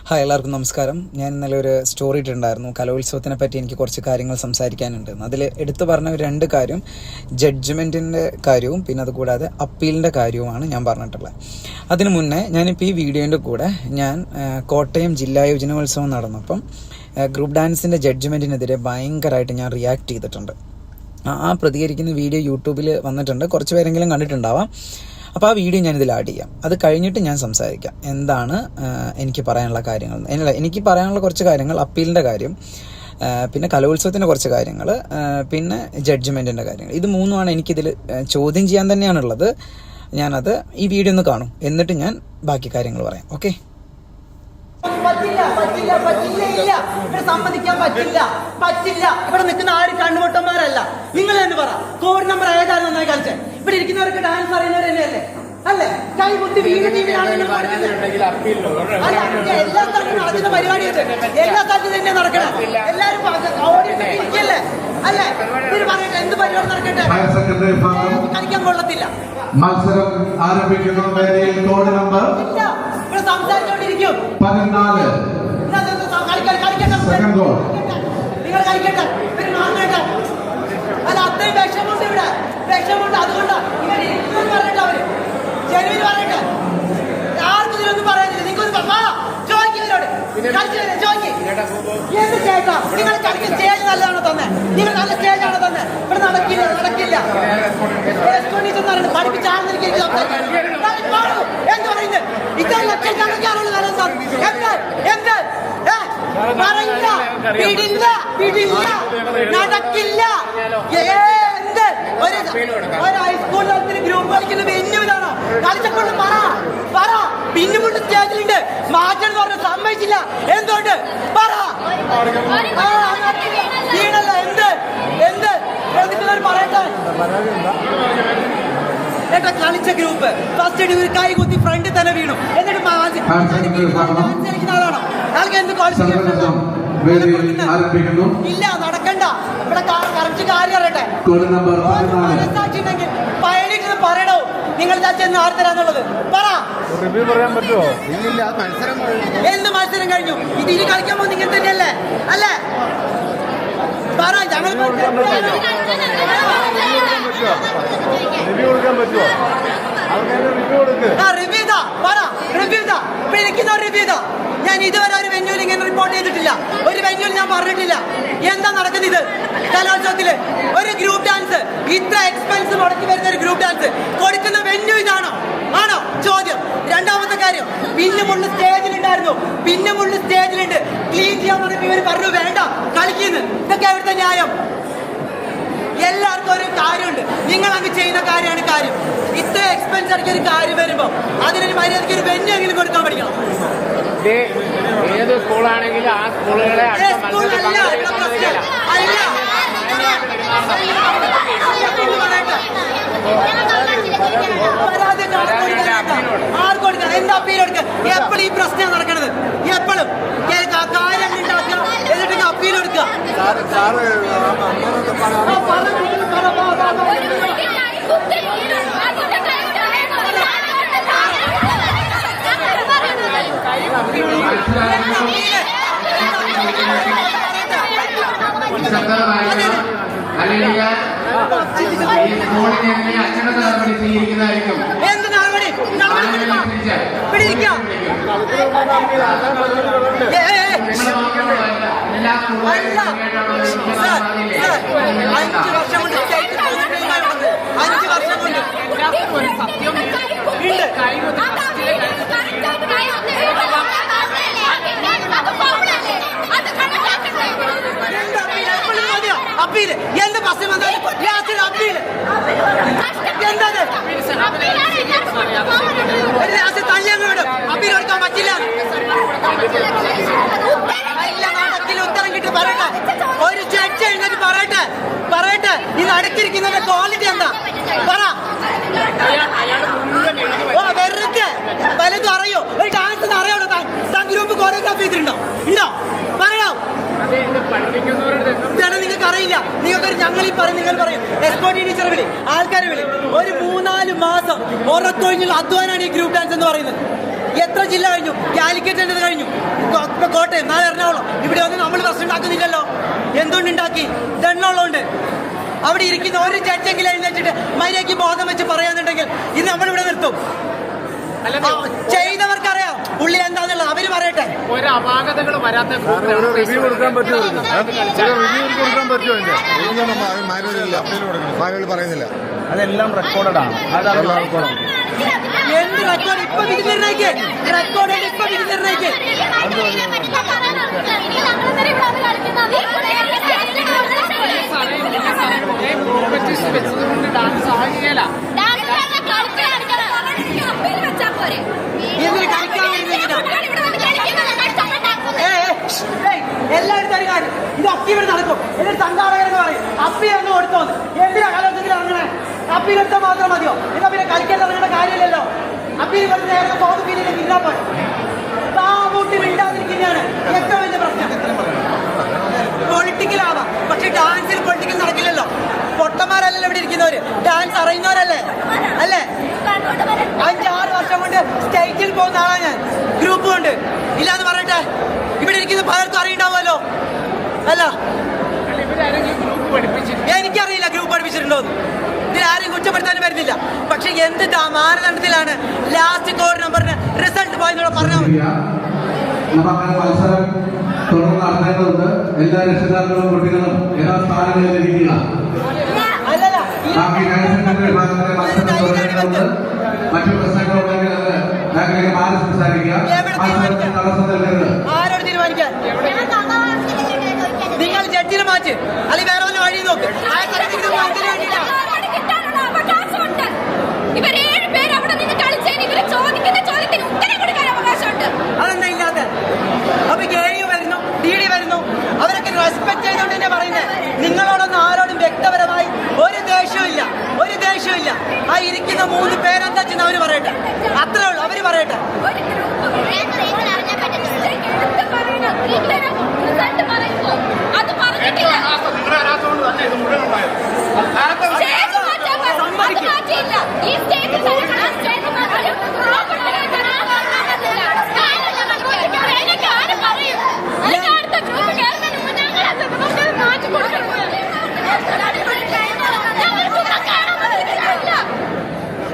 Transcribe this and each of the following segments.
Hi, എല്ലാവർക്കും നമസ്കാരം. ഞാൻ ഇന്നലെ ഒരു സ്റ്റോറി ഇട്ടിട്ടുണ്ടായിരുന്നു. കലോത്സവത്തിനെ പറ്റി എനിക്ക് കുറച്ച് കാര്യങ്ങൾ സംസാരിക്കാനുണ്ട്. അതിൽ എടുത്തു പറഞ്ഞ രണ്ട് കാര്യം ജഡ്ജ്മെൻറ്റിൻ്റെ കാര്യവും പിന്നെ അതുകൂടാതെ അപ്പീലിൻ്റെ കാര്യവുമാണ് ഞാൻ പറഞ്ഞിട്ടുള്ളത്. അതിനു മുന്നേ ഞാനിപ്പോൾ ഈ വീഡിയോൻ്റെ കൂടെ ഞാൻ കോട്ടയം ജില്ലാ യുവജനോത്സവം നടന്നപ്പം ഗ്രൂപ്പ് ഡാൻസിൻ്റെ ജഡ്ജ്മെൻറ്റിനെതിരെ ഭയങ്കരമായിട്ട് ഞാൻ റിയാക്ട് ചെയ്തിട്ടുണ്ട്. ആ പ്രതികരിക്കുന്ന വീഡിയോ യൂട്യൂബിൽ വന്നിട്ടുണ്ട്, കുറച്ച് പേരെങ്കിലും കണ്ടിട്ടുണ്ടാവാം. അപ്പോൾ ആ വീഡിയോ ഞാനിതിൽ ആഡ് ചെയ്യാം. അത് കഴിഞ്ഞിട്ട് ഞാൻ സംസാരിക്കാം എന്താണ് എനിക്ക് പറയാനുള്ള കാര്യങ്ങൾ. എനിക്ക് പറയാനുള്ള കുറച്ച് കാര്യങ്ങൾ അപ്പീലിൻ്റെ കാര്യം, പിന്നെ കലോത്സവത്തിൻ്റെ കുറച്ച് കാര്യങ്ങൾ, പിന്നെ ജഡ്ജ്മെൻറ്റിൻ്റെ കാര്യങ്ങൾ. ഇത് മൂന്നുമാണ് എനിക്കിതിൽ ചോദ്യം ചെയ്യാൻ തന്നെയാണുള്ളത്. ഞാനത് ഈ വീഡിയോ ഒന്ന് കാണും, എന്നിട്ട് ഞാൻ ബാക്കി കാര്യങ്ങൾ പറയാം. ഓക്കെ? സമ്മതിക്കാൻ പറ്റില്ല. ഇവിടെ നിൽക്കുന്ന ആരും കണ്ണുപൊട്ടന്മാരല്ല. നിങ്ങൾ എന്ന് പറ, കോഡ് നമ്പർ ഏതാണ് നന്നായി കളിച്ചത്? ഇവിടെ ഇരിക്കുന്നവർക്ക് ഡാൻസ് അറിയുന്നവർ തന്നെയല്ലേ? അല്ലേ? കൈ കുത്തി വീട് ടീമിലാണ് എല്ലാ സ്ഥലത്തും നടക്കുന്ന പരിപാടി. എല്ലാ സ്ഥലത്തും തന്നെ നടക്കണം. എല്ലാരും ഇരിക്കല്ലേ? അല്ലേ? ഇവര് പറയട്ടെ, എന്ത് പരിപാടി നടക്കട്ടെ, കളിക്കാൻ കൊള്ളത്തില്ല. മത്സരം ആരംഭിക്കുന്നു. കോഡ് നമ്പർ ഇല്ല, ഇവിടെ സംസാരിച്ചോണ്ടിരിക്കും. 14 നിങ്ങൾ കളിക്കട്ടെ, ഇവര് മാറട്ടെ. അല്ല, അത്രയും വിഷമുണ്ട്, ഇവിടെ വിഷമുണ്ട്. അതുകൊണ്ട് ഇവർ പറയട്ടെ, അവര് ചെരുവിൽ പറയട്ടെ. ആർക്കും ഇതിലൊന്നും പറയാനില്ല. നിങ്ങൾക്കൊന്ന് ചോദിക്കുന്നവരോട് എന്ത് ചേട്ടാ, നിങ്ങൾ കളിക്കുന്ന സ്റ്റേജ് നല്ലതാണോ തന്നെ? നിങ്ങൾ നല്ല സ്റ്റേജാണോ തന്നെ? ഇവിടെ നടക്കില്ല. പഠിപ്പിച്ചാണെന്ന് എനിക്ക് എന്ത് പറയുന്നത്? ഇത്ര ലക്ഷക്കണക്കാണുള്ള എന്ത് പറയില്ല, വിടില്ല, നടക്കില്ല. എന്ത് ഒരു ഹൈസ്കൂൾ തലത്തിൽ ഗ്രൂപ്പ് കളിക്കുന്ന വെന്യൂ ഇതാണോ? കളിച്ചപ്പോൾ പറ. പിന്നുമുണ്ട് സ്റ്റേജിലുണ്ട്, മാറ്റം എന്ന് പറഞ്ഞ സമ്മതിച്ചില്ല. എന്തുകൊണ്ട് പറ? വീണല്ല. എന്ത് പ്രതിക്കുന്നവർ പറയട്ടെ. ഏട്ടാ, കളിച്ച ഗ്രൂപ്പ് ഫസ്റ്റ് ഒരു കൈ കുത്തി ഫ്രണ്ടിൽ തന്നെ വീണു. എന്നിട്ട് കളിക്കുന്ന ആളാണോ? ആൾക്ക് എന്ത് ഇല്ല, നടക്കണ്ട. ഇവിടെ കറക്റ്റ് കാര്യം അറിയട്ടെ. പയണിക്കുന്നത് പറയണോ? നിങ്ങൾ ചെന്ന് ആർത്തരാന്നുള്ളത് പറ. എന്ത് മത്സരം കഴിഞ്ഞു? ഇത് ഇനി കളിക്കാൻ പോകുന്ന ഇങ്ങനെ തന്നെയല്ലേ? അല്ലേ? പറ. ഞങ്ങൾ ഞാൻ ഇതുവരെ ഒരു വെന്യൂല് ഇങ്ങനെ റിപ്പോർട്ട് ചെയ്തിട്ടില്ല. ഒരു വെന്യൂല് ഞാൻ പറഞ്ഞിട്ടില്ല. എന്താ നടക്കുന്നത് ഇത്? കലോത്സവത്തില് ഒരു ഗ്രൂപ്പ് ഡാൻസ്, ഇത്ര എക്സ്പെൻസ് മുടക്കി വരുന്ന ഒരു ഗ്രൂപ്പ് ഡാൻസ് കൊടുക്കുന്ന വെന്യൂ ഇതാണോ? ആണോ? ചോദ്യം. രണ്ടാമത്തെ കാര്യം, പിന്നുമുള്ള സ്റ്റേജിലുണ്ടായിരുന്നു, പിന്നുമുള്ള സ്റ്റേജിലുണ്ട്. ക്ലീൻ ചെയ്യാൻ പറഞ്ഞപ്പോൾ ഇവർ പറഞ്ഞു വേണ്ട, കളിക്കുന്നു. ഇതൊക്കെ എവിടുത്തെ ന്യായം? എല്ലാവർക്കും ഒരു കാര്യമുണ്ട്. നിങ്ങൾ അങ്ങ് ചെയ്യുന്ന കാര്യമാണ് കാര്യം. ഇത്ര എക്സ്പെൻസ് ഇറക്കിയ ഒരു കാര്യം വരുമ്പോൾ അതിനൊരു മര്യാദയ്ക്ക് ഒരു വെന്യൂ എങ്കിലും കൊടുക്കാൻ പഠിക്കണം. ഏത് സ്കൂളാണെങ്കിലും ആ സ്കൂളുകളെ എന്താ അപ്പീൽ കൊടുക്കുക? എപ്പോഴും ഈ പ്രശ്നം നടക്കണത്, എപ്പോഴും കാര്യം ഉണ്ടാക്കുക, എന്നിട്ട് അപ്പീൽ കൊടുക്കുക. എന്ത് നടപടി? പിടിയിരിക്കാം. 5 വർഷം കൊണ്ട് 5 വർഷം കൊണ്ട് സത്യം അപ്പീല്. എന്ത് പ്രശ്നം വന്നാലും അപ്പീല്. എന്തത്? തല്ലിയങ്ങ് വിടും. അപ്പീൽ കൊടുക്കാൻ പറ്റില്ല. നാടത്തിൽ ഉത്തരം കിട്ടി പറയട്ടെ. ഒരു ജഡ്ജ് എഴുന്നേറ്റ് പറയട്ടെ ഇത് അടുത്തിരിക്കുന്നതിന്റെ ക്വാളിറ്റി എന്താ? പറ. വെറുതെ വലുതും അറിയോ? ഒരു ഡാൻസ് അറിയാമോ? താൻ ഗ്രൂപ്പ് കോറിയോഗ്രാഫി ചെയ്തിട്ടുണ്ടോ? ഉണ്ടോ? പറയണോ? ഇതാണ് നിങ്ങൾക്ക് അറിയില്ല. നിങ്ങൾക്കൊരു ഞങ്ങൾ ഈ പറയും, നിങ്ങൾ പറയും എസ്കോർട്ട് ടീച്ചർ വിളി, ആൾക്കാരെ വിളി. ഒരു 3-4 മാസം ഉറക്കൊഴിഞ്ഞുള്ള അധ്വാനാണ് ഈ ഗ്രൂപ്പ് ഡാൻസ് എന്ന് പറയുന്നത്. എത്ര ജില്ല കഴിഞ്ഞു? കാലിക്കറ്റ് കഴിഞ്ഞു, കോട്ടയം, നാളെ എറണാകുളം. ഇവിടെ ഒന്നും നമ്മൾ പ്രശ്നം ഉണ്ടാക്കുന്നില്ലല്ലോ. എന്തുകൊണ്ട് ഉണ്ടാക്കി? ദണ്ണുള്ളതുകൊണ്ട്. അവിടെ ഇരിക്കുന്ന ഒരു ജഡ്ജെങ്കിലും എഴുന്നേറ്റിട്ട് മര്യാദയ്ക്ക് ബോധം വെച്ച് പറയാന്നുണ്ടെങ്കിൽ ഇത് നമ്മളിവിടെ നിർത്തും. ചെയ്തവർക്കറിയാം ഉള്ളിൽ എന്താന്നുള്ളത്, അവര് പറയട്ടെ. ഒരു അപാകതകൾ വരാത്ത റിവ്യൂ കൊടുക്കാൻ പറ്റുമോ? പറയുന്നില്ല. അതെല്ലാം റെക്കോർഡാണ്. എന്ത് റെക്കോർഡ്? ഇപ്പൊ വിധി നിർണ്ണയിക്കേ. റെക്കോർഡ് ഇപ്പൊ വിധി നിർണ്ണയിക്കേ. എല്ലാവരും തരുകാരും ഇതൊക്കെ ഇവിടെ നടക്കും. എന്നിട്ട് സംഘാടകരെന്ന് പറയും അപ്പി എന്ന് കൊടുത്തോന്ന്. എന്തിനാ കാലോചത്തിൽ ഇറങ്ങണേ? അപ്പിയിലെടുത്താൽ മാത്രം മതിയോ? എന്നാ പിന്നെ കളിക്കാൻ ഇറങ്ങേണ്ട കാര്യമില്ലല്ലോ. അപ്പിയിൽ കുറച്ച് നേരത്തെ തോന്നു പിന്നെ കിട്ടാൻ താമൂട്ടി മിണ്ടാതിരിക്കുന്നതാണ് ഏറ്റവും വലിയ പ്രശ്നം. പൊളിറ്റിക്കലാവാം, പക്ഷെ ഡാൻസിൽ പൊളിറ്റിക്കൽ നടക്കില്ലല്ലോ. പൊട്ടന്മാരല്ലല്ലോ ഇവിടെ ഇരിക്കുന്നവര്, ഡാൻസ് അറിയുന്നവരല്ലേ അല്ലേ? 5-6 വർഷം കൊണ്ട് സ്റ്റേറ്റിൽ പോകുന്ന ആളാ ഞാൻ, ഗ്രൂപ്പ് കൊണ്ട്. ഇല്ലാന്ന് പറയട്ടെ, ഇവിടെ ഇരിക്കുന്ന പലർക്കും അറിയണ്ടാവുമല്ലോ. അല്ല, എനിക്കറിയില്ല ഗ്രൂപ്പ് പഠിപ്പിച്ചിട്ടുണ്ടോ. ഇതിലാരും കുറ്റപ്പെടുത്താനും വരുന്നില്ല. പക്ഷെ എന്ത് മാനദണ്ഡത്തിലാണ് ലാസ്റ്റ് കോഡ് നമ്പറിന് റിസൾട്ട് പോയെന്നുള്ള പറഞ്ഞാൽ മതി. മത്സരം തുടർന്ന് നടത്തേണ്ടതുണ്ട്. എല്ലാ രക്ഷിതാക്കളും കുട്ടികളും എല്ലാ സ്ഥാനങ്ങളിൽ ഇരിക്കുക. ബാക്കി വിഭാഗത്തിലെ മത്സരം തുടരേണ്ടതുണ്ട്. മറ്റു പ്രശ്നങ്ങളുണ്ടെങ്കിൽ അത് ബാങ്കിലേക്ക് മാറി സംസാരിക്കുക. മത്സരത്തിന് തടസ്സം നൽകരുത്. ആരോട് തീരുമാനിക്കാൻ? നിങ്ങൾ ജഡ്ജിനെ മാറ്റ്, അല്ലെങ്കിൽ വേറെ വല്ല വഴി നോക്ക്. അതെന്താ ഇല്ലാത്ത? അപ്പൊ ഗെയി വരുന്നു, DD വരുന്നു, അവരൊക്കെ റെസ്പെക്ട് ചെയ്തോണ്ട് തന്നെ പറയുന്നത്. നിങ്ങളോടൊന്നും ആരോടും വ്യക്തിപരമായി ഒരു ദേഷ്യമില്ല, ഒരു ദേഷ്യമില്ല. ആ ഇരിക്കുന്ന 3 പേരെന്താ വെച്ചെന്ന് അവര് പറയട്ടെ. അത്രേ ഉള്ളൂ, അവര് പറയട്ടെ.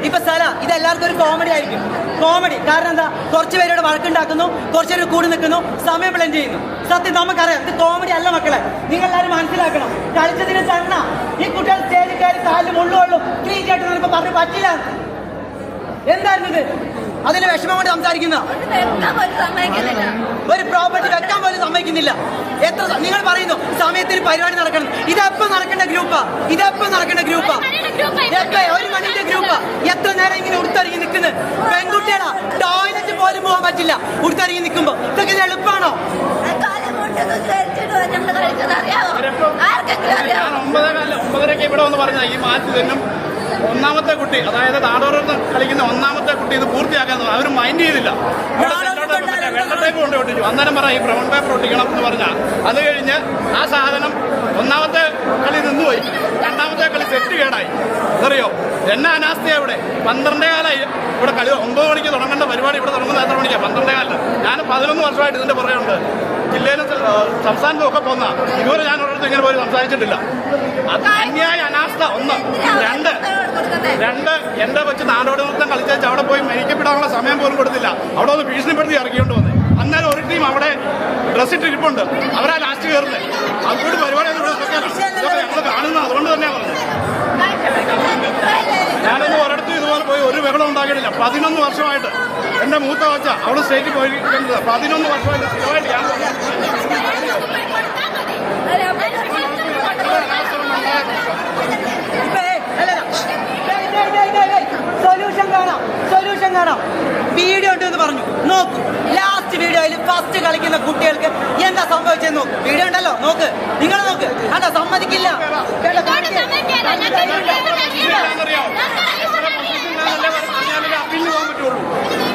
ഇപ്പൊ സ്ഥല ഇതെല്ലാവർക്കും ഒരു കോമഡി ആയിരിക്കും. കോമഡി കാരണം എന്താ? കുറച്ച് പേരോട് വഴക്കുണ്ടാക്കുന്നു, കുറച്ച് പേര് കൂടി നിൽക്കുന്നു, സമയം ബ്ലെൻഡ് ചെയ്യുന്നു. സത്യം നമുക്കറിയാം ഇത് കോമഡി അല്ല മക്കളെ. നിങ്ങൾ എല്ലാവരും മനസ്സിലാക്കണം. കളിച്ചതിന് തണ്ണ ഈ കുട്ടികൾ സ്റ്റേജിൽ കയറി കാലിൽ മുള്ളുള്ളൂ ക്ലീൻ ആയിട്ട് ഇപ്പൊ പറഞ്ഞു പറ്റില്ല. എന്തായിരുന്നു ഇത്? അതിന്റെ വിഷമം കൊണ്ട് സംസാരിക്കുന്ന ഒരു പ്രോപ്പർട്ടി വെക്കാൻ പോലും സമ്മതിക്കുന്നില്ല. എത്ര നിങ്ങൾ പറയുന്നു സമയത്തിന് പരിപാടി നടക്കണം. ഇതെപ്പോ നടക്കേണ്ട ഗ്രൂപ്പാ, ഇതെപ്പോ നടക്കേണ്ട ഗ്രൂപ്പാ, ഒരു മണിന്റെ ഗ്രൂപ്പാ. എത്ര നേരം ഇങ്ങനെ ഉടുത്തറിയി നിൽക്കുന്നത് പെൺകുട്ടികളാ. ടോയ്ലറ്റ് പോലും പോകാൻ പറ്റില്ല ഉടുത്തറിയി നിൽക്കുമ്പോ. ഇതൊക്കെ ഇത് എളുപ്പമാണോ? ഞാൻ 9:30 ഇവിടെ വന്ന് പറഞ്ഞ ഈ മാച്ച് തന്നും ഒന്നാമത്തെ കുട്ടി, അതായത് നാടോറത്ത് കളിക്കുന്ന ഒന്നാമത്തെ കുട്ടി ഇത് പൂർത്തിയാക്കാൻ അവർ മൈൻഡ് ചെയ്തില്ല. വെള്ള ടൈപ്പ് കൊണ്ട് ഒട്ടിച്ചു. അന്നേരം പറയാം ഈ ബ്രൗൺ പേപ്പർ ഒട്ടിക്കണം എന്ന് പറഞ്ഞാൽ അത് കഴിഞ്ഞ് ആ സാധനം ഒന്നാമത്തെ കളി നിന്നുപോയി. രണ്ടാമത്തെ കളി സെറ്റ് കേടായി. അറിയോ എന്നാ അനാസ്ഥയാ ഇവിടെ? 12:15 ഇവിടെ കളി. 9 മണിക്ക് തുടങ്ങേണ്ട പരിപാടി ഇവിടെ തുടങ്ങുന്നത് എത്ര മണിക്കാണ്? 12:15. ഞാൻ 11 വർഷമായിട്ട് ഇതിന്റെ പുറകെയുണ്ട്. ജില്ലയിലും സംസ്ഥാനത്തും ഒക്കെ പോന്ന ഇതുവരെ ഞാൻ ഒരിടത്തും ഇങ്ങനെ പോയി സംസാരിച്ചിട്ടില്ല. അത് അന്യായ അനാസ്ഥ. 1. 2 എന്റെ വെച്ച് നാടോടി നൃത്തം കളിച്ചാൽ അവിടെ പോയി മരിക്കപ്പെടാനുള്ള സമയം പോലും കൊടുത്തില്ല. അവിടെ ഒന്ന് ഭീഷണിപ്പെടുത്തി ഇറക്കിക്കൊണ്ട് വന്ന്. അന്നേരം ഒരു ടീം അവിടെ ഡ്രസ് ഇട്ട് ഇരിപ്പുണ്ട്, അവരാ ലാസ്റ്റ് കയറുന്നത്. അവരോട് പരിപാടി ഞങ്ങൾ കാണുന്നത്. അതുകൊണ്ട് തന്നെയാണ് പറഞ്ഞത്. ഞാനൊന്നും ഒരിടത്തും ഇതുപോലെ പോയി ഒരു ബഹളം ഉണ്ടാക്കിയിട്ടില്ല. 11 വർഷമായിട്ട് എന്റെ മൂത്ത വച്ച അവിടെ സ്റ്റേറ്റിൽ പോയിരിക്കുന്നത് 11 വർഷമായിട്ട് സ്ഥിരമായിട്ട് ഞാൻ സൊല്യൂഷൻ കാണാം. വീഡിയോ ഉണ്ടെന്ന് പറഞ്ഞു, നോക്കൂ. ലാസ്റ്റ് വീഡിയോയിൽ ഫസ്റ്റ് കളിക്കുന്ന കുട്ടികൾക്ക് എന്താ സംഭവിച്ചെന്ന് നോക്ക്. വീഡിയോ ഉണ്ടല്ലോ, നോക്ക്. നിങ്ങൾ നോക്ക്. അതാ സമ്മതിക്കില്ല. അപ്പീലിന് പോകാൻ പറ്റുള്ളൂ.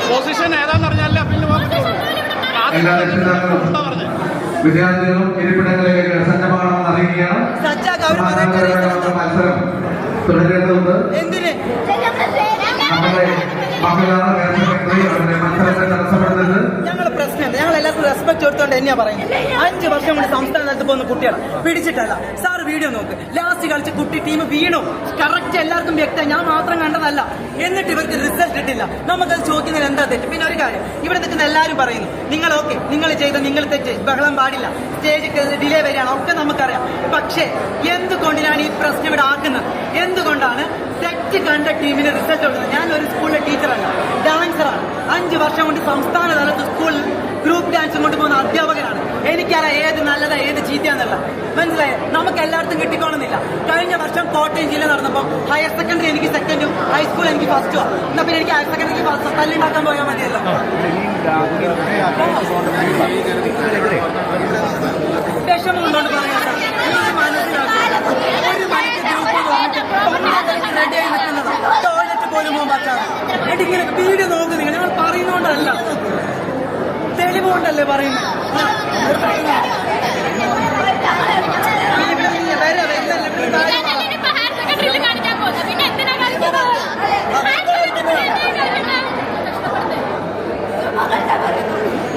പൊസിഷൻ ഏതാന്ന് പറഞ്ഞാലേ അപ്പീലിന് പോകാൻ പറ്റുള്ളൂ. വിദ്യാർത്ഥികളും ഇരിപ്പിടങ്ങളിലേക്ക് സജ്ജമാകണമെന്ന് അറിയിക്കുകയാണ്. സജ്ജാക്ക് അവർ മത്സരം തുടരേണ്ടതുണ്ട്. എന്തിന് നമ്മുടെ മകളാണ് വേറെ സെക്രട്ടറി അവരുടെ മത്സരത്തെ തടസ്സപ്പെടുന്നത്. ഞങ്ങളുടെ പ്രശ്നം ഞങ്ങൾ എല്ലാവർക്കും റെസ്പെക്ട് കൊടുത്തോണ്ട് തന്നെയാ പറയുന്നത്. 5 വർഷം കൊണ്ട് സംസ്ഥാന തലത്തിൽ പോകുന്ന കുട്ടികളെ പിടിച്ചിട്ടല്ല. സാർ വീഡിയോ നോക്ക്, ലാസ്റ്റ് കളിച്ച് കുട്ടി ടീം വീണു. കറക്റ്റ് എല്ലാവർക്കും വ്യക്തം, ഞാൻ മാത്രം കണ്ടതല്ല. എന്നിട്ട് ഇവർക്ക് റിസൾട്ട് ഇട്ടില്ല. നമുക്കത് ചോദിക്കുന്നതിൽ എന്താ തെറ്റ്? പിന്നെ ഒരു കാര്യം, ഇവിടെ നിൽക്കുന്ന എല്ലാവരും പറയുന്നു നിങ്ങൾ ഓക്കെ, നിങ്ങൾ ചെയ്ത നിങ്ങൾ തെറ്റ്, ബഹളം പാടില്ല, സ്റ്റേജ് ഡിലേ വരികയാണ്, ഒക്കെ നമുക്കറിയാം. പക്ഷേ എന്തുകൊണ്ടിനാണ് ഈ പ്രശ്നം ഇവിടെ ആക്കുന്നത്? എന്തുകൊണ്ടാണ് തെറ്റ് കണ്ട ടീമിന് റിസൾട്ട് ഉള്ളത്? ഞാൻ ഒരു സ്കൂളിലെ ടീച്ചറല്ല, ഡാൻസറാണ്. 5 വർഷം കൊണ്ട് സംസ്ഥാന തലത്ത് സ്കൂളിൽ ഗ്രൂപ്പ് ഡാൻസ് കൊണ്ടുപോകുന്ന അധ്യാപകനാണ്. എനിക്കറിയാം ഏത് നല്ലതാ ഏത് ചീത്തയാന്നല്ല. മനസ്സിലായോ? നമുക്ക് എല്ലായിടത്തും കിട്ടിക്കോണമെന്നില്ല. കഴിഞ്ഞ വർഷം കോട്ടയം ജില്ല നടന്നപ്പോൾ ഹയർ സെക്കൻഡറി എനിക്ക് സെക്കൻഡും ഹൈസ്കൂൾ എനിക്ക് ഫസ്റ്റും. എന്നാ പിന്നെ എനിക്ക് ഹയർ സെക്കൻഡറിക്ക് തല്ലുണ്ടാക്കാൻ പോയാൽ മതിയല്ലോ. വിഷമം ഉണ്ടോണ്ട് പറയാം സാർ. എനിക്ക് മനസ്സിലാക്കും. ഒരു മണിക്ക് ഗ്രൂപ്പ് റെഡിയായി നിൽക്കുന്നതാ, ടോയ്ലറ്റ് പോലും പോകാൻ പറ്റാതെ. എന്നിട്ടിങ്ങനെ വീഡിയോ നോക്ക് നിങ്ങൾ. ഞങ്ങൾ പറയുന്നോണ്ടല്ല, തെളിവുകൊണ്ടല്ലേ പറയുന്നത്.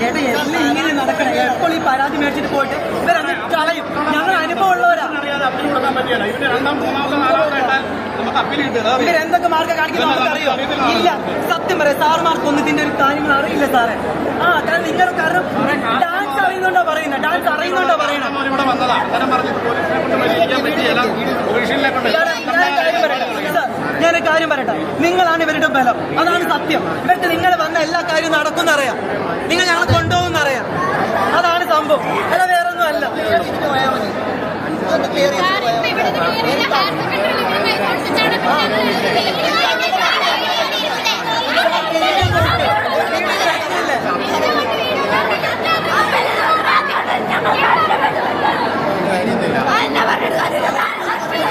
ഏട്ടാ എല്ലാം ഇങ്ങനെ നടക്കണം. എപ്പോൾ ഈ പരാതി മേടിച്ചിട്ട് പോയിട്ട് ഇവരത് കളയും. ഞങ്ങൾ അനുഭവം ഉള്ളവരാണ്. ഇവരെന്തൊക്കെ മാർഗം കാണിക്കുന്നത് നമുക്കറിയോ? ഇല്ല, സത്യം പറയാം, സാർമാർക്കൊന്നും ഇതിന്റെ ഒരു കാര്യങ്ങൾ അറിയില്ല സാറേ. കാരണം നിങ്ങൾ കാരണം ഡാൻസ് അറിയുന്നുണ്ടോ പറയുന്നത്? ഡാൻസ് അറിയുന്നുണ്ടോ പറയണം? ഞാനൊരു കാര്യം പറയട്ടെ, നിങ്ങളാണ് ഇവരുടെ ബലം, അതാണ് സത്യം. ഇവർക്ക് നിങ്ങൾ വന്ന എല്ലാ കാര്യവും നടക്കും അറിയാം, നിങ്ങൾ ഞങ്ങളെ കൊണ്ടുപോകും അറിയാം, അതാണ് സംഭവം. അല്ല വേറൊന്നും അല്ല.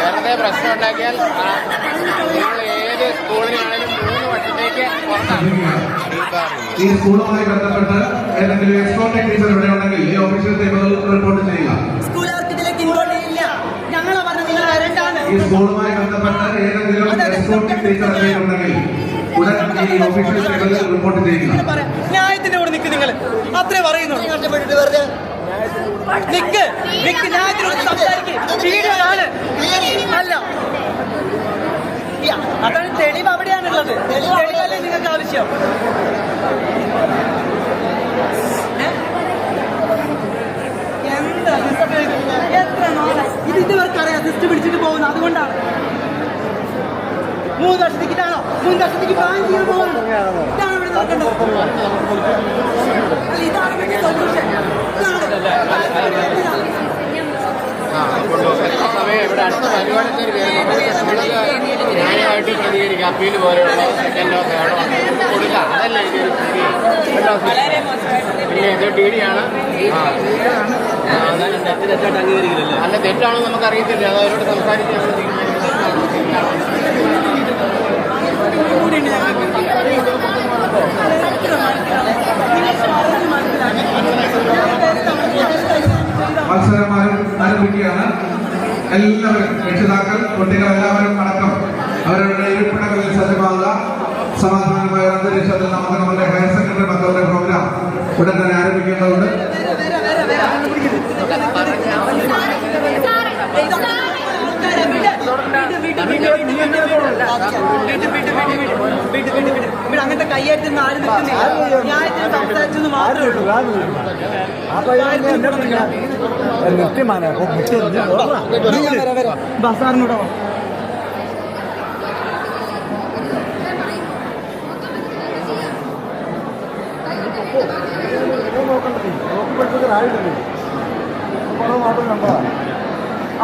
വെറുതെ പ്രശ്നം ഉണ്ടാക്കിയാൽ നിങ്ങൾ ഏത് സ്കൂളിനാണെങ്കിലും 3 വർഷത്തേക്ക് പുറത്താണ്. ഈ സ്കൂളുമായി ബന്ധപ്പെട്ട് ഏതെങ്കിലും എക്സ്പോർട്ടിംഗ് ടീച്ചർ ഇവിടെ ഉണ്ടെങ്കിൽ ഈ ഓഫീഷ്യൽ ടേബിളിൽ റിപ്പോർട്ട് ചെയ്യുക. സ്കൂളുകാർക്ക് ഇതിലേക്ക് ഇൻവോൾവ് ചെയ്യില്ല. ഞങ്ങളെ പറഞ്ഞ നിങ്ങൾ വരണ്ടാണ്. ഈ സ്കൂളുമായി ബന്ധപ്പെട്ട് ഏതെങ്കിലും എക്സ്പോർട്ടിംഗ് ടീച്ചർ ഇവിടെ ഉണ്ടെങ്കിൽ ഉടൻ ഈ ഓഫീഷ്യൽ ടേബിളിൽ റിപ്പോർട്ട് ചെയ്യുക. ന്യായത്തിന്റെ കൂടെ നിൽക്ക് നിങ്ങൾ, അത്രേ പറയുന്നു. നിക്ക് നിക്ക്, ന്യായത്തിനോട് സംസാരിക്കും. വീഡിയോയാണ് അല്ല, അതാണ് തെളിവ്. അവിടെയാണുള്ളത്. തെളിവല്ലേ നിങ്ങൾക്ക് ആവശ്യം? എന്താ എത്ര നാളെ ഇത് ഇവർക്കറിയാം സിസ്റ്റം പിടിച്ചിട്ട് പോകുന്നു. അതുകൊണ്ടാണ് 3 വർഷത്തേക്ക് ഇതാണോ? 3 വർഷത്തേക്ക് പ്ലാൻ ചെയ്ത് പോകുന്നു. ഇതാണ് ഇവിടെ നടക്കേണ്ടത്. അല്ല, ഇതാണ് ഇതിന്റെ സൊല്യൂഷൻ. സമയം ഇവിടെ അടുത്ത പരിപാടിക്കാർ ന്യായമായിട്ട് പ്രതികരിക്കാം. അപ്പീൽ പോലെയുള്ള സെക്കൻഡോ തേർഡോ കൊടുക്കാം. അതല്ലേ ഇതൊരു പിന്നെ ഇത് ടി ഡി ആണ്. അല്ല, തെറ്റാണോ നമുക്കറിയത്തില്ല. അത് അവരോട് സംസാരിച്ച് നമ്മൾ മത്സരം ആരംഭിക്കുകയാണ്. എല്ലാവരും രക്ഷിതാക്കൾ, കുട്ടികൾ എല്ലാവരും അടക്കം അവരുടെ ഇരിപ്പിടങ്ങളിൽ സജ്ജമാകുക. സമാധാനമായ അന്തരീക്ഷത്തിൽ നമുക്ക് നമ്മുടെ ഹയർ സെക്കൻഡറി മക്കളുടെ പ്രോഗ്രാം ഉടൻ തന്നെ ആരംഭിക്കേണ്ടതുണ്ട്. ഇവിടെ അങ്ങനത്തെ കയ്യേറ്റുന്ന ആരും നിൽക്കുന്നില്ല. ന്യായത്തിന് സംസാരിച്ചെന്ന് മാത്രമേ ഉള്ളൂ. ബസാറിനോടോ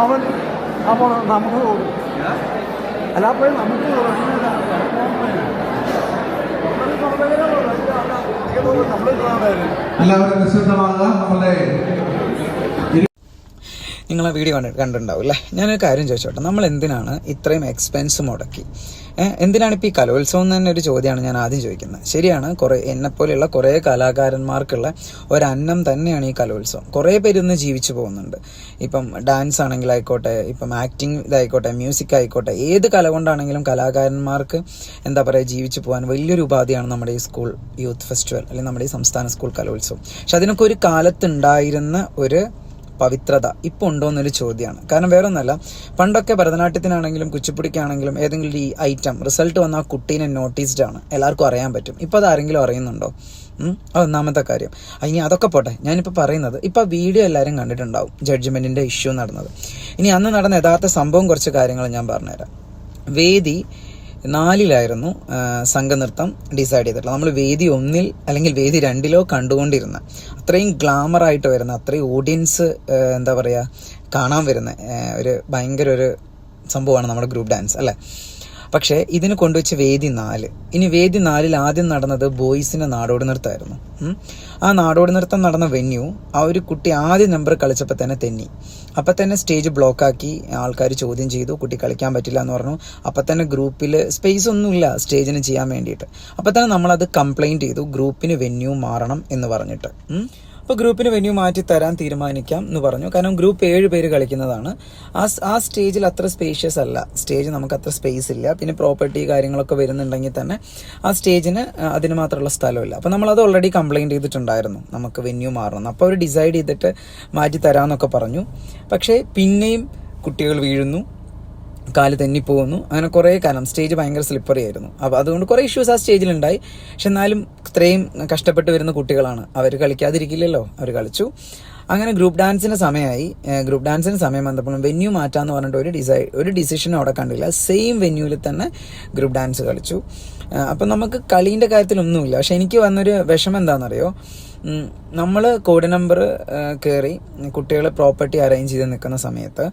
അവൻ അപ്പോൾ നമുക്ക് അല്ലാപ്പോഴും നമുക്ക് എല്ലാവരും നിശ്ചിതമാകുക. നമ്മുടെ നിങ്ങൾ ആ വീഡിയോ കണ്ടിട്ടുണ്ടാവും അല്ലേ? ഞാനൊരു കാര്യം ചോദിച്ചോട്ടെ, നമ്മൾ എന്തിനാണ് ഇത്രയും എക്സ്പെൻസ് മുടക്കി? എന്തിനാണ് ഇപ്പോൾ ഈ കലോത്സവം എന്ന് തന്നെ ഒരു ചോദ്യമാണ് ഞാൻ ആദ്യം ചോദിക്കുന്നത്. ശരിയാണ്, എന്നെപ്പോലെയുള്ള കുറേ കലാകാരന്മാർക്കുള്ള ഒരന്നം തന്നെയാണ് ഈ കലോത്സവം. കുറേ പേര് ഇന്ന് ജീവിച്ചു പോകുന്നുണ്ട്. ഇപ്പം ഡാൻസ് ആണെങ്കിലായിക്കോട്ടെ, ഇപ്പം ആക്ടിങ് ഇതായിക്കോട്ടെ, മ്യൂസിക് ആയിക്കോട്ടെ, ഏത് കല കൊണ്ടാണെങ്കിലും കലാകാരന്മാർക്ക് എന്താ പറയുക, ജീവിച്ചു പോകാൻ വലിയൊരു ഉപാധിയാണ് നമ്മുടെ ഈ സ്കൂൾ യൂത്ത് ഫെസ്റ്റിവൽ അല്ലെങ്കിൽ നമ്മുടെ ഈ സംസ്ഥാന സ്കൂൾ കലോത്സവം. പക്ഷെ അതിനൊക്കെ ഒരു കാലത്തുണ്ടായിരുന്ന ഒരു പവിത്രത ഇപ്പോൾ ഉണ്ടോ എന്നൊരു ചോദ്യമാണ്. കാരണം വേറെ ഒന്നല്ല, പണ്ടൊക്കെ ഭരതനാട്യത്തിനാണെങ്കിലും കുച്ചിപ്പുടിക്കാണെങ്കിലും ഏതെങ്കിലും ഈ ഐറ്റം റിസൾട്ട് വന്ന ആ കുട്ടീനെ നോട്ടീസ്ഡ് ആണ്, എല്ലാവർക്കും അറിയാൻ പറ്റും. ഇപ്പോൾ അത് ആരെങ്കിലും അറിയുന്നുണ്ടോ? ഒന്നാമത്തെ കാര്യം. ഇനി അതൊക്കെ പോട്ടെ, ഞാനിപ്പോൾ പറയുന്നത്, ഇപ്പോൾ വീഡിയോ എല്ലാവരും കണ്ടിട്ടുണ്ടാവും ജഡ്ജ്മെൻറ്റിൻ്റെ ഇഷ്യൂ നടന്നത്. ഇനി അന്ന് നടന്ന യഥാർത്ഥ സംഭവം കുറച്ച് കാര്യങ്ങൾ ഞാൻ പറഞ്ഞുതരാം. വേദി 4 സംഘനൃത്തം ഡിസൈഡ് ചെയ്തിട്ടുള്ളത്. നമ്മൾ വേദി 1 അല്ലെങ്കിൽ വേദി 2 കണ്ടുകൊണ്ടിരുന്ന അത്രയും ഗ്ലാമറായിട്ട് വരുന്ന, അത്രയും ഓഡിയൻസ് എന്താ പറയുക കാണാൻ വരുന്ന ഒരു ഭയങ്കര ഒരു സംഭവമാണ് നമ്മുടെ ഗ്രൂപ്പ് ഡാൻസ് അല്ലേ? പക്ഷേ ഇതിന് കൊണ്ടുവച്ച് വേദി 4. ഇനി വേദി 4 ആദ്യം നടന്നത് ബോയ്സിൻ്റെ നാടോടി നൃത്തമായിരുന്നു. ആ നാടോടി നൃത്തം നടന്ന വെന്യൂ, ആ ഒരു കുട്ടി ആദ്യ നമ്പർ കളിച്ചപ്പോൾ തന്നെ തെന്നി. അപ്പം തന്നെ സ്റ്റേജ് ബ്ലോക്കാക്കി, ആൾക്കാർ ചോദ്യം ചെയ്തു, കുട്ടി കളിക്കാൻ പറ്റില്ല എന്ന് പറഞ്ഞു. അപ്പം തന്നെ ഗ്രൂപ്പിൽ സ്പേസ് ഒന്നുമില്ല സ്റ്റേജിന് ചെയ്യാൻ വേണ്ടിയിട്ട്. അപ്പം തന്നെ നമ്മളത് കംപ്ലൈൻറ്റ് ചെയ്തു, ഗ്രൂപ്പിന് വെന്യൂ മാറണം എന്ന് പറഞ്ഞിട്ട്. അപ്പോൾ ഗ്രൂപ്പിന് വെന്യൂ മാറ്റി തരാൻ തീരുമാനിക്കാം എന്ന് പറഞ്ഞു. കാരണം ഗ്രൂപ്പ് 7 പേര് കളിക്കുന്നതാണ്. ആ സ്റ്റേജിൽ അത്ര സ്പേഷ്യസ് അല്ല, സ്റ്റേജ് നമുക്ക് അത്ര സ്പേസ് ഇല്ല. പിന്നെ പ്രോപ്പർട്ടി കാര്യങ്ങളൊക്കെ വരുന്നുണ്ടെങ്കിൽ തന്നെ ആ സ്റ്റേജിന് അതിന് മാത്രമുള്ള സ്ഥലമില്ല. അപ്പോൾ നമ്മളത് ഓൾറെഡി കംപ്ലൈൻറ്റ് ചെയ്തിട്ടുണ്ടായിരുന്നു, നമുക്ക് വെന്യൂ മാറണം. അപ്പോൾ അവർ ഡിസൈഡ് ചെയ്തിട്ട് മാറ്റി തരാമെന്നൊക്കെ പറഞ്ഞു. പക്ഷേ പിന്നെയും കുട്ടികൾ വീഴുന്നു, കാല് തെന്നിപ്പോകുന്നു, അങ്ങനെ കുറേ കാലം സ്റ്റേജ് ഭയങ്കര സ്ലിപ്പറി ആയിരുന്നു. അപ്പോൾ അതുകൊണ്ട് കുറേ ഇഷ്യൂസ് ആ സ്റ്റേജിലുണ്ടായി. പക്ഷെ എന്നാലും ഇത്രയും കഷ്ടപ്പെട്ട് വരുന്ന കുട്ടികളാണ്, അവർ കളിക്കാതിരിക്കില്ലല്ലോ, അവർ കളിച്ചു. അങ്ങനെ ഗ്രൂപ്പ് ഡാൻസിന് സമയമായി. ഗ്രൂപ്പ് ഡാൻസിന് സമയം വന്നപ്പോൾ വെന്യൂ മാറ്റാമെന്ന് പറഞ്ഞിട്ട് ഒരു ഡിസിഷനും അവിടെ കണ്ടില്ല. സെയിം വെന്യൂവിൽ തന്നെ ഗ്രൂപ്പ് ഡാൻസ് കളിച്ചു. അപ്പം നമുക്ക് കളീൻ്റെ കാര്യത്തിലൊന്നുമില്ല. പക്ഷെ എനിക്ക് വന്നൊരു വിഷമം എന്താണെന്നറിയോ, നമ്മൾ കോഡ് നമ്പർ കയറി കുട്ടികൾ പ്രോപ്പർട്ടി അറേഞ്ച് ചെയ്ത് നിൽക്കുന്ന സമയത്ത്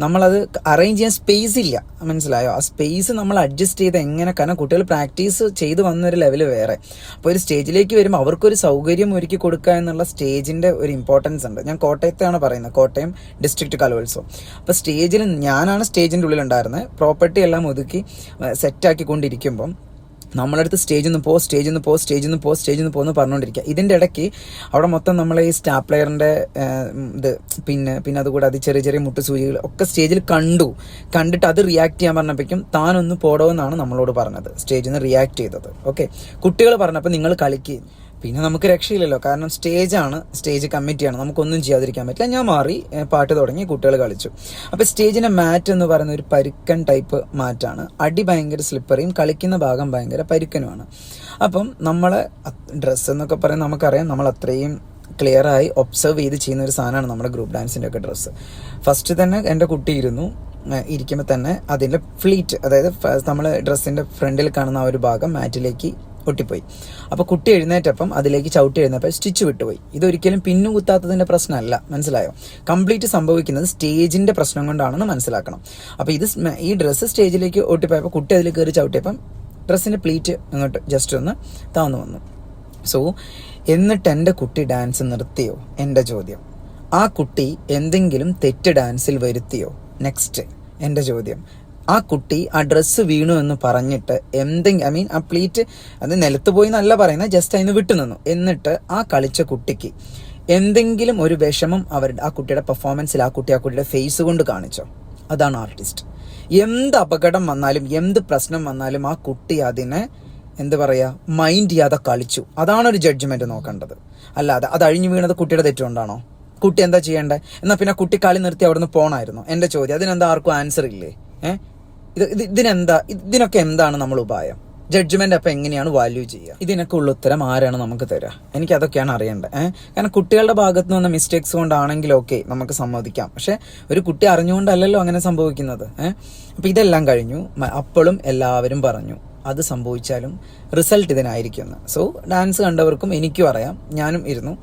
നമ്മളത് അറേഞ്ച് ചെയ്യാൻ സ്പേസ് ഇല്ല, മനസ്സിലായോ? ആ സ്പേസ് നമ്മൾ അഡ്ജസ്റ്റ് ചെയ്ത് എങ്ങനെ, കാരണം കുട്ടികൾ പ്രാക്ടീസ് ചെയ്ത് വന്നൊരു ലെവൽ വേറെ. അപ്പോൾ ഒരു സ്റ്റേജിലേക്ക് വരുമ്പോൾ അവർക്കൊരു സൗകര്യം ഒരുക്കി കൊടുക്കുക എന്നുള്ള സ്റ്റേജിൻ്റെ ഒരു ഇമ്പോർട്ടൻസ് ഉണ്ട്. ഞാൻ കോട്ടയത്താണ് പറയുന്നത്, കോട്ടയം ഡിസ്ട്രിക്ട് കലോത്സവം. അപ്പോൾ സ്റ്റേജിൽ ഞാനാണ് സ്റ്റേജിൻ്റെ ഉള്ളിലുണ്ടായിരുന്നത്. പ്രോപ്പർട്ടി എല്ലാം ഒതുക്കി സെറ്റാക്കിക്കൊണ്ടിരിക്കുമ്പം നമ്മളടുത്ത് സ്റ്റേജിൽ നിന്ന് പോകുന്നു പറഞ്ഞുകൊണ്ടിരിക്കുക. ഇതിൻ്റെ ഇടയ്ക്ക് അവിടെ മൊത്തം നമ്മളെ ഈ സ്റ്റാപ്ലെയറിൻ്റെ ഇത് പിന്നെ അതുകൂടാതെ ചെറിയ ചെറിയ മുട്ടുസൂചികൾ ഒക്കെ സ്റ്റേജിൽ കണ്ടിട്ട് അത് റിയാക്ട് ചെയ്യാൻ പറഞ്ഞപ്പോഴേക്കും താനൊന്ന് പോടോന്നാണ് നമ്മളോട് പറഞ്ഞത്, സ്റ്റേജിൽ നിന്ന് റിയാക്ട് ചെയ്തത്. ഓക്കെ, കുട്ടികൾ പറഞ്ഞപ്പോൾ നിങ്ങൾ കളിക്കുക. പിന്നെ നമുക്ക് രക്ഷയില്ലല്ലോ, കാരണം സ്റ്റേജ് കമ്മിറ്റിയാണ്, നമുക്കൊന്നും ചെയ്യാതിരിക്കാൻ പറ്റില്ല. ഞാൻ മാറി, പാട്ട് തുടങ്ങി, കുട്ടികൾ കളിച്ചു. അപ്പോൾ സ്റ്റേജിൻ്റെ മാറ്റ് എന്ന് പറയുന്ന ഒരു പരുക്കൻ ടൈപ്പ് മാറ്റാണ്. അടി ഭയങ്കര സ്ലിപ്പറിയും കളിക്കുന്ന ഭാഗം ഭയങ്കര പരുക്കനുമാണ്. അപ്പം നമ്മളെ ഡ്രസ്സ് എന്നൊക്കെ പറയുന്നത് നമുക്കറിയാം, നമ്മൾ അത്രയും ക്ലിയറായി ഒബ്സർവ് ചെയ്ത് ചെയ്യുന്ന ഒരു സാധനമാണ് നമ്മുടെ ഗ്രൂപ്പ് ഡാൻസിൻ്റെ ഒക്കെ ഡ്രസ്സ്. ഫസ്റ്റ് തന്നെ എൻ്റെ കുട്ടി ഇരിക്കുമ്പോൾ തന്നെ അതിൻ്റെ ഫ്ലീറ്റ്, അതായത് നമ്മൾ ഡ്രസ്സിൻ്റെ ഫ്രണ്ടിൽ കാണുന്ന ആ ഒരു ഭാഗം മാറ്റിലേക്ക് ഒട്ടിപ്പോയി. അപ്പോൾ കുട്ടി എഴുന്നേറ്റപ്പം അതിലേക്ക് ചവിട്ടി എഴുന്നേറ്റപ്പോൾ സ്റ്റിച്ച് വിട്ടുപോയി. ഇതൊരിക്കലും പിന്നു കുത്താത്തതിൻ്റെ പ്രശ്നമല്ല, മനസ്സിലായോ? കംപ്ലീറ്റ് സംഭവിക്കുന്നത് സ്റ്റേജിൻ്റെ പ്രശ്നം കൊണ്ടാണെന്ന് മനസ്സിലാക്കണം. അപ്പോൾ ഈ ഡ്രസ്സ് സ്റ്റേജിലേക്ക് ഒട്ടിപ്പോയപ്പോൾ കുട്ടി അതിൽ കയറി ചവിട്ടിയപ്പം ഡ്രസ്സിൻ്റെ പ്ലീറ്റ് അങ്ങോട്ട് ജസ്റ്റ് ഒന്ന് താന്നു വന്നു. സോ എന്നിട്ട് എൻ്റെ കുട്ടി ഡാൻസ് നിർത്തിയോ? എൻ്റെ ചോദ്യം. ആ കുട്ടി എന്തെങ്കിലും തെറ്റ് ഡാൻസിൽ വരുത്തിയോ? നെക്സ്റ്റ് എൻ്റെ ചോദ്യം. ആ കുട്ടി ആ ഡ്രസ്സ് വീണു എന്ന് പറഞ്ഞിട്ട് ആ പ്ലീറ്റ് അത് നിലത്ത് പോയി എന്നല്ല പറയുന്നത്, ജസ്റ്റ് അതിന് വിട്ടു നിന്നു. എന്നിട്ട് ആ കളിച്ച കുട്ടിക്ക് എന്തെങ്കിലും ഒരു വിഷമം ആ കുട്ടിയുടെ പെർഫോമൻസിൽ ആ കുട്ടിയുടെ ഫേസ് കൊണ്ട് കാണിച്ചോ? അതാണ് ആർട്ടിസ്റ്റ്. എന്ത് അപകടം വന്നാലും എന്ത് പ്രശ്നം വന്നാലും ആ കുട്ടി അതിനെ മൈൻഡ് ചെയ്യാതെ കളിച്ചു. അതാണ് ഒരു ജഡ്ജ്മെന്റ് നോക്കേണ്ടത്. അല്ലാതെ അത് അഴിഞ്ഞു വീണത് കുട്ടിയുടെ തെറ്റുകൊണ്ടാണോ? കുട്ടി എന്താ ചെയ്യേണ്ടത്? എന്നാൽ പിന്നെ കുട്ടി കളി നിർത്തി അവിടെ നിന്ന് പോകണമായിരുന്നു. എൻ്റെ ചോദ്യം. അതിനെന്താ ആർക്കും ആൻസർ ഇല്ലേ? ഇതിനൊക്കെ എന്താണ് നമ്മൾ ഉപായം? ജഡ്ജ്മെന്റ് അപ്പം എങ്ങനെയാണ് വാല്യൂ ചെയ്യുക? ഇതിനൊക്കെ ഉള്ള ഉത്തരം ആരാണ് നമുക്ക് തരിക? എനിക്കതൊക്കെയാണ് അറിയേണ്ടത്. കാരണം കുട്ടികളുടെ ഭാഗത്ത് നിന്ന് മിസ്റ്റേക്സ് കൊണ്ടാണെങ്കിൽ ഓക്കെ, നമുക്ക് സമ്മതിക്കാം. പക്ഷെ ഒരു കുട്ടി അറിഞ്ഞുകൊണ്ടല്ലല്ലോ അങ്ങനെ സംഭവിക്കുന്നത്. അപ്പം ഇതെല്ലാം കഴിഞ്ഞു. അപ്പോഴും എല്ലാവരും പറഞ്ഞു അത് സംഭവിച്ചാലും റിസൾട്ട് ഇതിനായിരിക്കുമെന്ന്. സോ ഡാൻസ് കണ്ടവർക്കും എനിക്കും അറിയാം, ഞാനും ഇരുന്നു.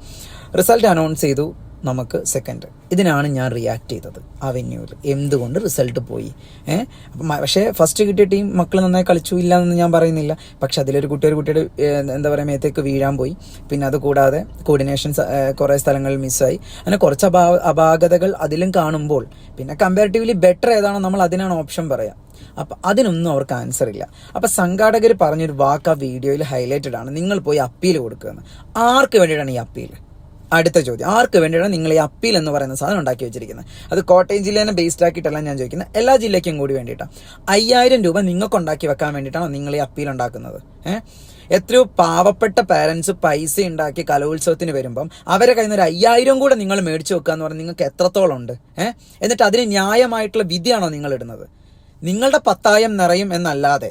റിസൾട്ട് അനൗൺസ് ചെയ്തു. നമുക്ക് സെക്കൻഡ്. ഇതിനാണ് ഞാൻ റിയാക്ട് ചെയ്തത് ആ വെന്യൂവിൽ. എന്തുകൊണ്ട് റിസൾട്ട് പോയി? അപ്പം പക്ഷേ ഫസ്റ്റ് കിട്ടിയ ടീം മക്കൾ നന്നായി കളിച്ചു, ഇല്ല എന്ന് ഞാൻ പറയുന്നില്ല. പക്ഷെ അതിലൊരു കുട്ടിയുടെ എന്താ പറയുക മേത്തേക്ക് വീഴാൻ പോയി. പിന്നെ അത് കൂടാതെ കോർഡിനേഷൻസ് കുറേ സ്ഥലങ്ങളിൽ മിസ്സായി. അങ്ങനെ കുറച്ച് അപാകതകൾ അതിലും കാണുമ്പോൾ പിന്നെ കമ്പാരിറ്റീവ്ലി ബെറ്റർ ഏതാണോ നമ്മൾ അതിനാണ് ഓപ്ഷൻ പറയാം. അപ്പം അതിനൊന്നും അവർക്ക് ആൻസർ ഇല്ല. അപ്പം സംഘാടകർ പറഞ്ഞൊരു വാക്ക് ആ വീഡിയോയിൽ ഹൈലൈറ്റഡ് ആണ്, നിങ്ങൾ പോയി അപ്പീൽ കൊടുക്കുകയെന്ന്. ആർക്ക് വേണ്ടിയിട്ടാണ് ഈ അപ്പീൽ? അടുത്ത ചോദ്യം, ആർക്ക് വേണ്ടിയാണ് നിങ്ങൾ ഈ അപ്പീൽ എന്ന് പറയുന്ന സാധനം ഉണ്ടാക്കി വെച്ചിരിക്കുന്നത്? അത് കോട്ടയം ജില്ലേനെ ബേസ്ഡ് ആക്കിയിട്ടല്ല ഞാൻ ചോദിക്കുന്നത്, എല്ലാ ജില്ലയ്ക്കും കൂടി വേണ്ടിയിട്ടാണ്. 5000 രൂപ നിങ്ങൾക്ക് ഉണ്ടാക്കി വെക്കാൻ വേണ്ടിയിട്ടാണോ നിങ്ങൾ ഈ അപ്പീൽ ഉണ്ടാക്കുന്നത്? എത്രയോ പാവപ്പെട്ട പാരൻസ് പൈസ ഉണ്ടാക്കി കലോത്സവത്തിന് വരുമ്പം അവരെ കയ്യിൽ നിന്ന് ഒരു 5000 കൂടെ നിങ്ങൾ മേടിച്ചു വെക്കുക എന്ന് പറഞ്ഞാൽ നിങ്ങൾക്ക് എത്രത്തോളം ഉണ്ട്? എന്നിട്ട് അതിന് ന്യായമായിട്ടുള്ള വിധിയാണോ നിങ്ങൾ ഇടുന്നത്? നിങ്ങളുടെ പത്തായം നിറയും എന്നല്ലാതെ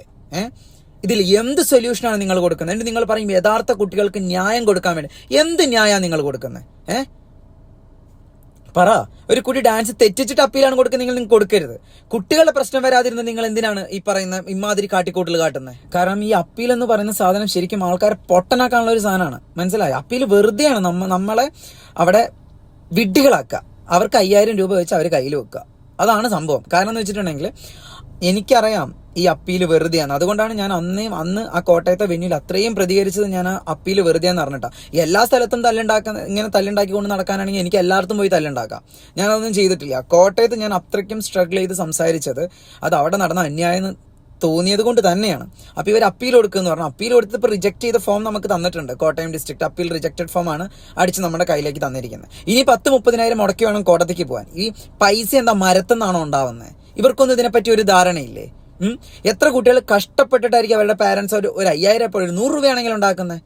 ഇതിൽ എന്ത് സൊല്യൂഷനാണ് നിങ്ങൾ കൊടുക്കുന്നത്? എന്നിട്ട് നിങ്ങൾ പറയും യഥാർത്ഥ കുട്ടികൾക്ക് ന്യായം കൊടുക്കാൻ വേണ്ടി. എന്ത് ന്യായമാണ് നിങ്ങൾ കൊടുക്കുന്നത്? പറ. ഒരു കുട്ടി ഡാൻസ് തെറ്റിച്ചിട്ട് അപ്പീലാണ് കൊടുക്കുന്നത്, നിങ്ങൾ കൊടുക്കരുത്. കുട്ടികളുടെ പ്രശ്നം വരാതിരുന്നത് നിങ്ങൾ എന്തിനാണ് ഈ പറയുന്ന ഇമാതിരി കാട്ടിക്കൂട്ടൽ കാട്ടുന്നത്? കാരണം ഈ അപ്പീൽ എന്ന് പറയുന്ന സാധനം ശരിക്കും ആൾക്കാരെ പൊട്ടനാക്കാനുള്ള ഒരു സാധനമാണ്. മനസ്സിലായോ? അപ്പീൽ വെറുതെയാണ് നമ്മളെ അവിടെ വിഡ്ഢികളാക്കുക. അവർക്ക് 5000 രൂപ വെച്ച് അവർ കയ്യിൽ വെക്കുക. അതാണ് സംഭവം. കാരണം എന്ന് വെച്ചിട്ടുണ്ടെങ്കിൽ എനിക്കറിയാം ഈ അപ്പീൽ വെറുതെയാണ്. അതുകൊണ്ടാണ് ഞാൻ അന്ന് ആ കോട്ടയത്തെ വെന്യൂൽ അത്രയും പ്രതികരിച്ചത്. ഞാൻ ആ അപ്പീൽ വെറുതെയാന്ന് പറഞ്ഞിട്ടാ. എല്ലാ സ്ഥലത്തും ഇങ്ങനെ തല്ലുണ്ടാക്കിക്കൊണ്ട് നടക്കാനാണെങ്കിൽ എനിക്ക് എല്ലായിടത്തും പോയി തല്ലുണ്ടാക്കാം. ഞാനതൊന്നും ചെയ്തിട്ടില്ല. കോട്ടയത്ത് ഞാൻ അത്രയ്ക്കും സ്ട്രഗിൾ ചെയ്ത് സംസാരിച്ചത് അത് അവിടെ നടന്ന അന്യായം തോന്നിയത് കൊണ്ട് തന്നെയാണ്. അപ്പോൾ ഇവർ അപ്പീൽ കൊടുക്കുമെന്ന് പറഞ്ഞു. അപ്പീൽ കൊടുത്ത് ഇപ്പോൾ റിജക്ട് ചെയ്ത ഫോം നമുക്ക് തന്നിട്ടുണ്ട്. കോട്ടയം ഡിസ്ട്രിക്ട് അപ്പീൽ റിജക്റ്റഡ് ഫോമാണ് അടിച്ച് നമ്മുടെ കയ്യിലേക്ക് തന്നിരിക്കുന്നത്. ഇനി 10-30,000 മുടക്കി വേണം കോടതിക്ക് പോകാൻ. ഈ പൈസ എന്താ മരത്തുനിന്നാണോ ഉണ്ടാവുന്നത്? ഇവർക്കൊന്നും ഇതിനെപ്പറ്റി ഒരു ധാരണയില്ലേ? എത്ര കുട്ടികൾ കഷ്ടപ്പെട്ടിട്ടായിരിക്കും അവരുടെ പാരൻസ് ഒരു 5000 എപ്പോഴും 100 രൂപയാണെങ്കിലും ഉണ്ടാക്കുന്നത്?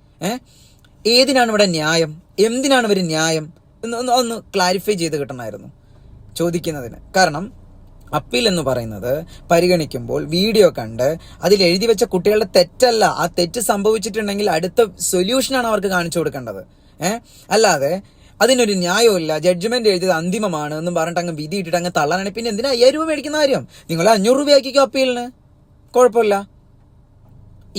ഏതിനാണ് ഇവിടെ ന്യായം? എന്തിനാണ് ഇവർ ന്യായം ഒന്ന് ക്ലാരിഫൈ ചെയ്ത് കിട്ടണമായിരുന്നു ചോദിക്കുന്നതിന്. കാരണം അപ്പീൽ എന്ന് പറയുന്നത് പരിഗണിക്കുമ്പോൾ വീഡിയോ കണ്ട് അതിൽ എഴുതി വെച്ച കുട്ടികളുടെ തെറ്റല്ല. ആ തെറ്റ് സംഭവിച്ചിട്ടുണ്ടെങ്കിൽ അടുത്ത സൊല്യൂഷനാണ് അവർക്ക് കാണിച്ചു കൊടുക്കേണ്ടത്. അല്ലാതെ അതിനൊരു ന്യായമില്ല, ജഡ്ജ്മെന്റ് എഴുതിയത് അന്തിമമാണ് എന്നും പറഞ്ഞിട്ട് അങ്ങ് വിധി ഇട്ടിട്ട് അങ്ങ് തള്ളാനാണ്. പിന്നെ എന്തിനാ 5000 രൂപ മേടിക്കുന്ന കാര്യം? നിങ്ങൾ 500 രൂപയാക്കിക്കോ അപ്പീലിന്, കുഴപ്പമില്ല.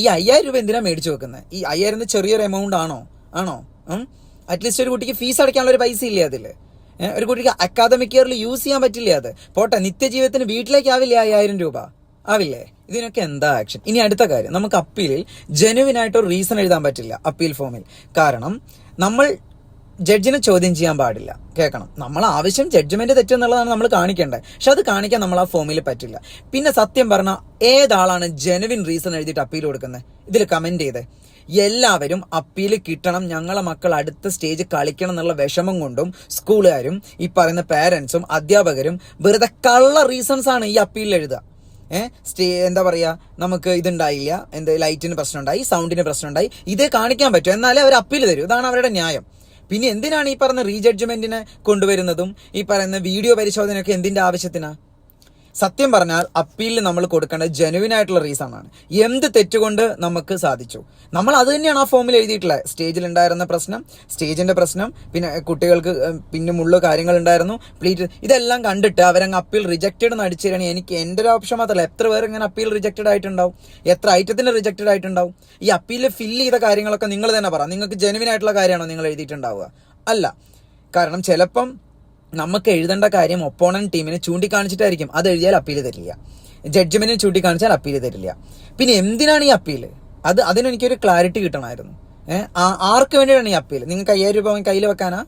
ഈ 5000 രൂപ എന്തിനാ മേടിച്ചു വെക്കുന്നത്? ഈ 5000 ചെറിയൊരു എമൗണ്ട് ആണോ? അറ്റ്ലീസ്റ്റ് ഒരു കുട്ടിക്ക് ഫീസ് അടയ്ക്കാനുള്ള ഒരു പൈസ ഇല്ലേ അതിൽ? ഒരു കുട്ടിക്ക് അക്കാദമിക് ഇയറിൽ യൂസ് ചെയ്യാൻ പറ്റില്ലേ? അത് പോട്ടെ, നിത്യജീവിതത്തിന് വീട്ടിലേക്ക് ആവില്ലേ 5000 രൂപ? ആവില്ലേ? ഇതിനൊക്കെ എന്താ ആക്ഷൻ? ഇനി അടുത്ത കാര്യം, നമുക്ക് അപ്പീലിൽ ജെനുവിനായിട്ടൊരു റീസൺ എഴുതാൻ പറ്റില്ല അപ്പീൽ ഫോമിൽ. കാരണം നമ്മൾ ജഡ്ജിനെ ചോദ്യം ചെയ്യാൻ പാടില്ല. കേൾക്കണം, നമ്മൾ ആവശ്യം ജഡ്ജ്മെന്റ് തെറ്റെന്നുള്ളതാണ് നമ്മൾ കാണിക്കേണ്ടത്. പക്ഷെ അത് കാണിക്കാൻ നമ്മൾ ആ ഫോമിൽ പറ്റില്ല. പിന്നെ സത്യം പറഞ്ഞാൽ ഏതാളാണ് ജെനുവിൻ റീസൺ എഴുതിയിട്ട് അപ്പീൽ കൊടുക്കുന്നത്? ഇതിൽ കമന്റ് ചെയ്തേ. എല്ലാവരും അപ്പീൽ കിട്ടണം, ഞങ്ങളെ മക്കൾ അടുത്ത സ്റ്റേജ് കളിക്കണം എന്നുള്ള വിഷമം കൊണ്ടും സ്കൂളുകാരും ഈ പറയുന്ന പാരൻസും അധ്യാപകരും വെറുതെ കള്ള റീസൺസ് ആണ് ഈ അപ്പീലിൽ എഴുതുക. എന്താ പറയുക, നമുക്ക് ഇതുണ്ടായില്ല, ലൈറ്റിന് പ്രശ്നം ഉണ്ടായി, സൗണ്ടിന് പ്രശ്നം ഉണ്ടായി, ഇതേ കാണിക്കാൻ പറ്റും, എന്നാലേ അവർ അപ്പീൽ തരൂ. ഇതാണ് അവരുടെ ന്യായം. പിന്നെ എന്തിനാണ് ഈ പറഞ്ഞ റീജഡ്ജ്മെന്റിനെ കൊണ്ടുവരുന്നതും ഈ പറയുന്ന വീഡിയോ പരിശോധനയൊക്കെ എന്തിന്റെ ആവശ്യത്തിനാ? സത്യം പറഞ്ഞാൽ അപ്പീലിൽ നമ്മൾ കൊടുക്കേണ്ടത് ജെനുവിൻ ആയിട്ടുള്ള റീസൺ ആണ്. എന്ത് തെറ്റുകൊണ്ട് നമുക്ക് സാധിച്ചു, നമ്മൾ അത് തന്നെയാണ് ആ ഫോമിൽ എഴുതിയിട്ടുള്ളത്. സ്റ്റേജിലുണ്ടായിരുന്ന പ്രശ്നം, സ്റ്റേജിന്റെ പ്രശ്നം, പിന്നെ കുട്ടികൾക്ക് പിന്നുമുള്ള കാര്യങ്ങൾ ഉണ്ടായിരുന്നു, ഇതെല്ലാം കണ്ടിട്ട് അവരങ്ങ് അപ്പീൽ റിജക്റ്റഡ് എന്ന് അടിച്ചു തരാണ്. എനിക്ക് എൻ്റെ ഒരു ഓപ്ഷൻ മാത്രമല്ല, എത്ര പേർ ഇങ്ങനെ അപ്പീൽ റിജക്റ്റഡ് ആയിട്ടുണ്ടാവും, എത്ര ഐറ്റത്തിന് റിജക്റ്റഡ് ആയിട്ടുണ്ടാവും. ഈ അപ്പീലിൽ ഫില്ല് ചെയ്ത കാര്യങ്ങളൊക്കെ നിങ്ങൾ തന്നെ പറ. നിങ്ങൾക്ക് ജെനുവിൻ ആയിട്ടുള്ള കാര്യമാണോ നിങ്ങൾ എഴുതിയിട്ടുണ്ടാവുക? അല്ല. കാരണം ചിലപ്പം നമുക്ക് എഴുതേണ്ട കാര്യം ഒപ്പോണന്റ് ടീമിനെ ചൂണ്ടിക്കാണിച്ചിട്ടായിരിക്കും. അത് എഴുതിയാൽ അപ്പീൽ തരില്ല, ജഡ്ജ്മെന്റിനെ ചൂണ്ടിക്കാണിച്ചാൽ അപ്പീൽ തരില്ല. പിന്നെ എന്തിനാണ് ഈ അപ്പീൽ? അതിനെനിക്കൊരു ക്ലാരിറ്റി കിട്ടണമായിരുന്നു. ആർക്ക് വേണ്ടിയിട്ടാണ് ഈ അപ്പീൽ? നിങ്ങൾക്ക് 5000 രൂപ കയ്യിൽ വെക്കാനാ?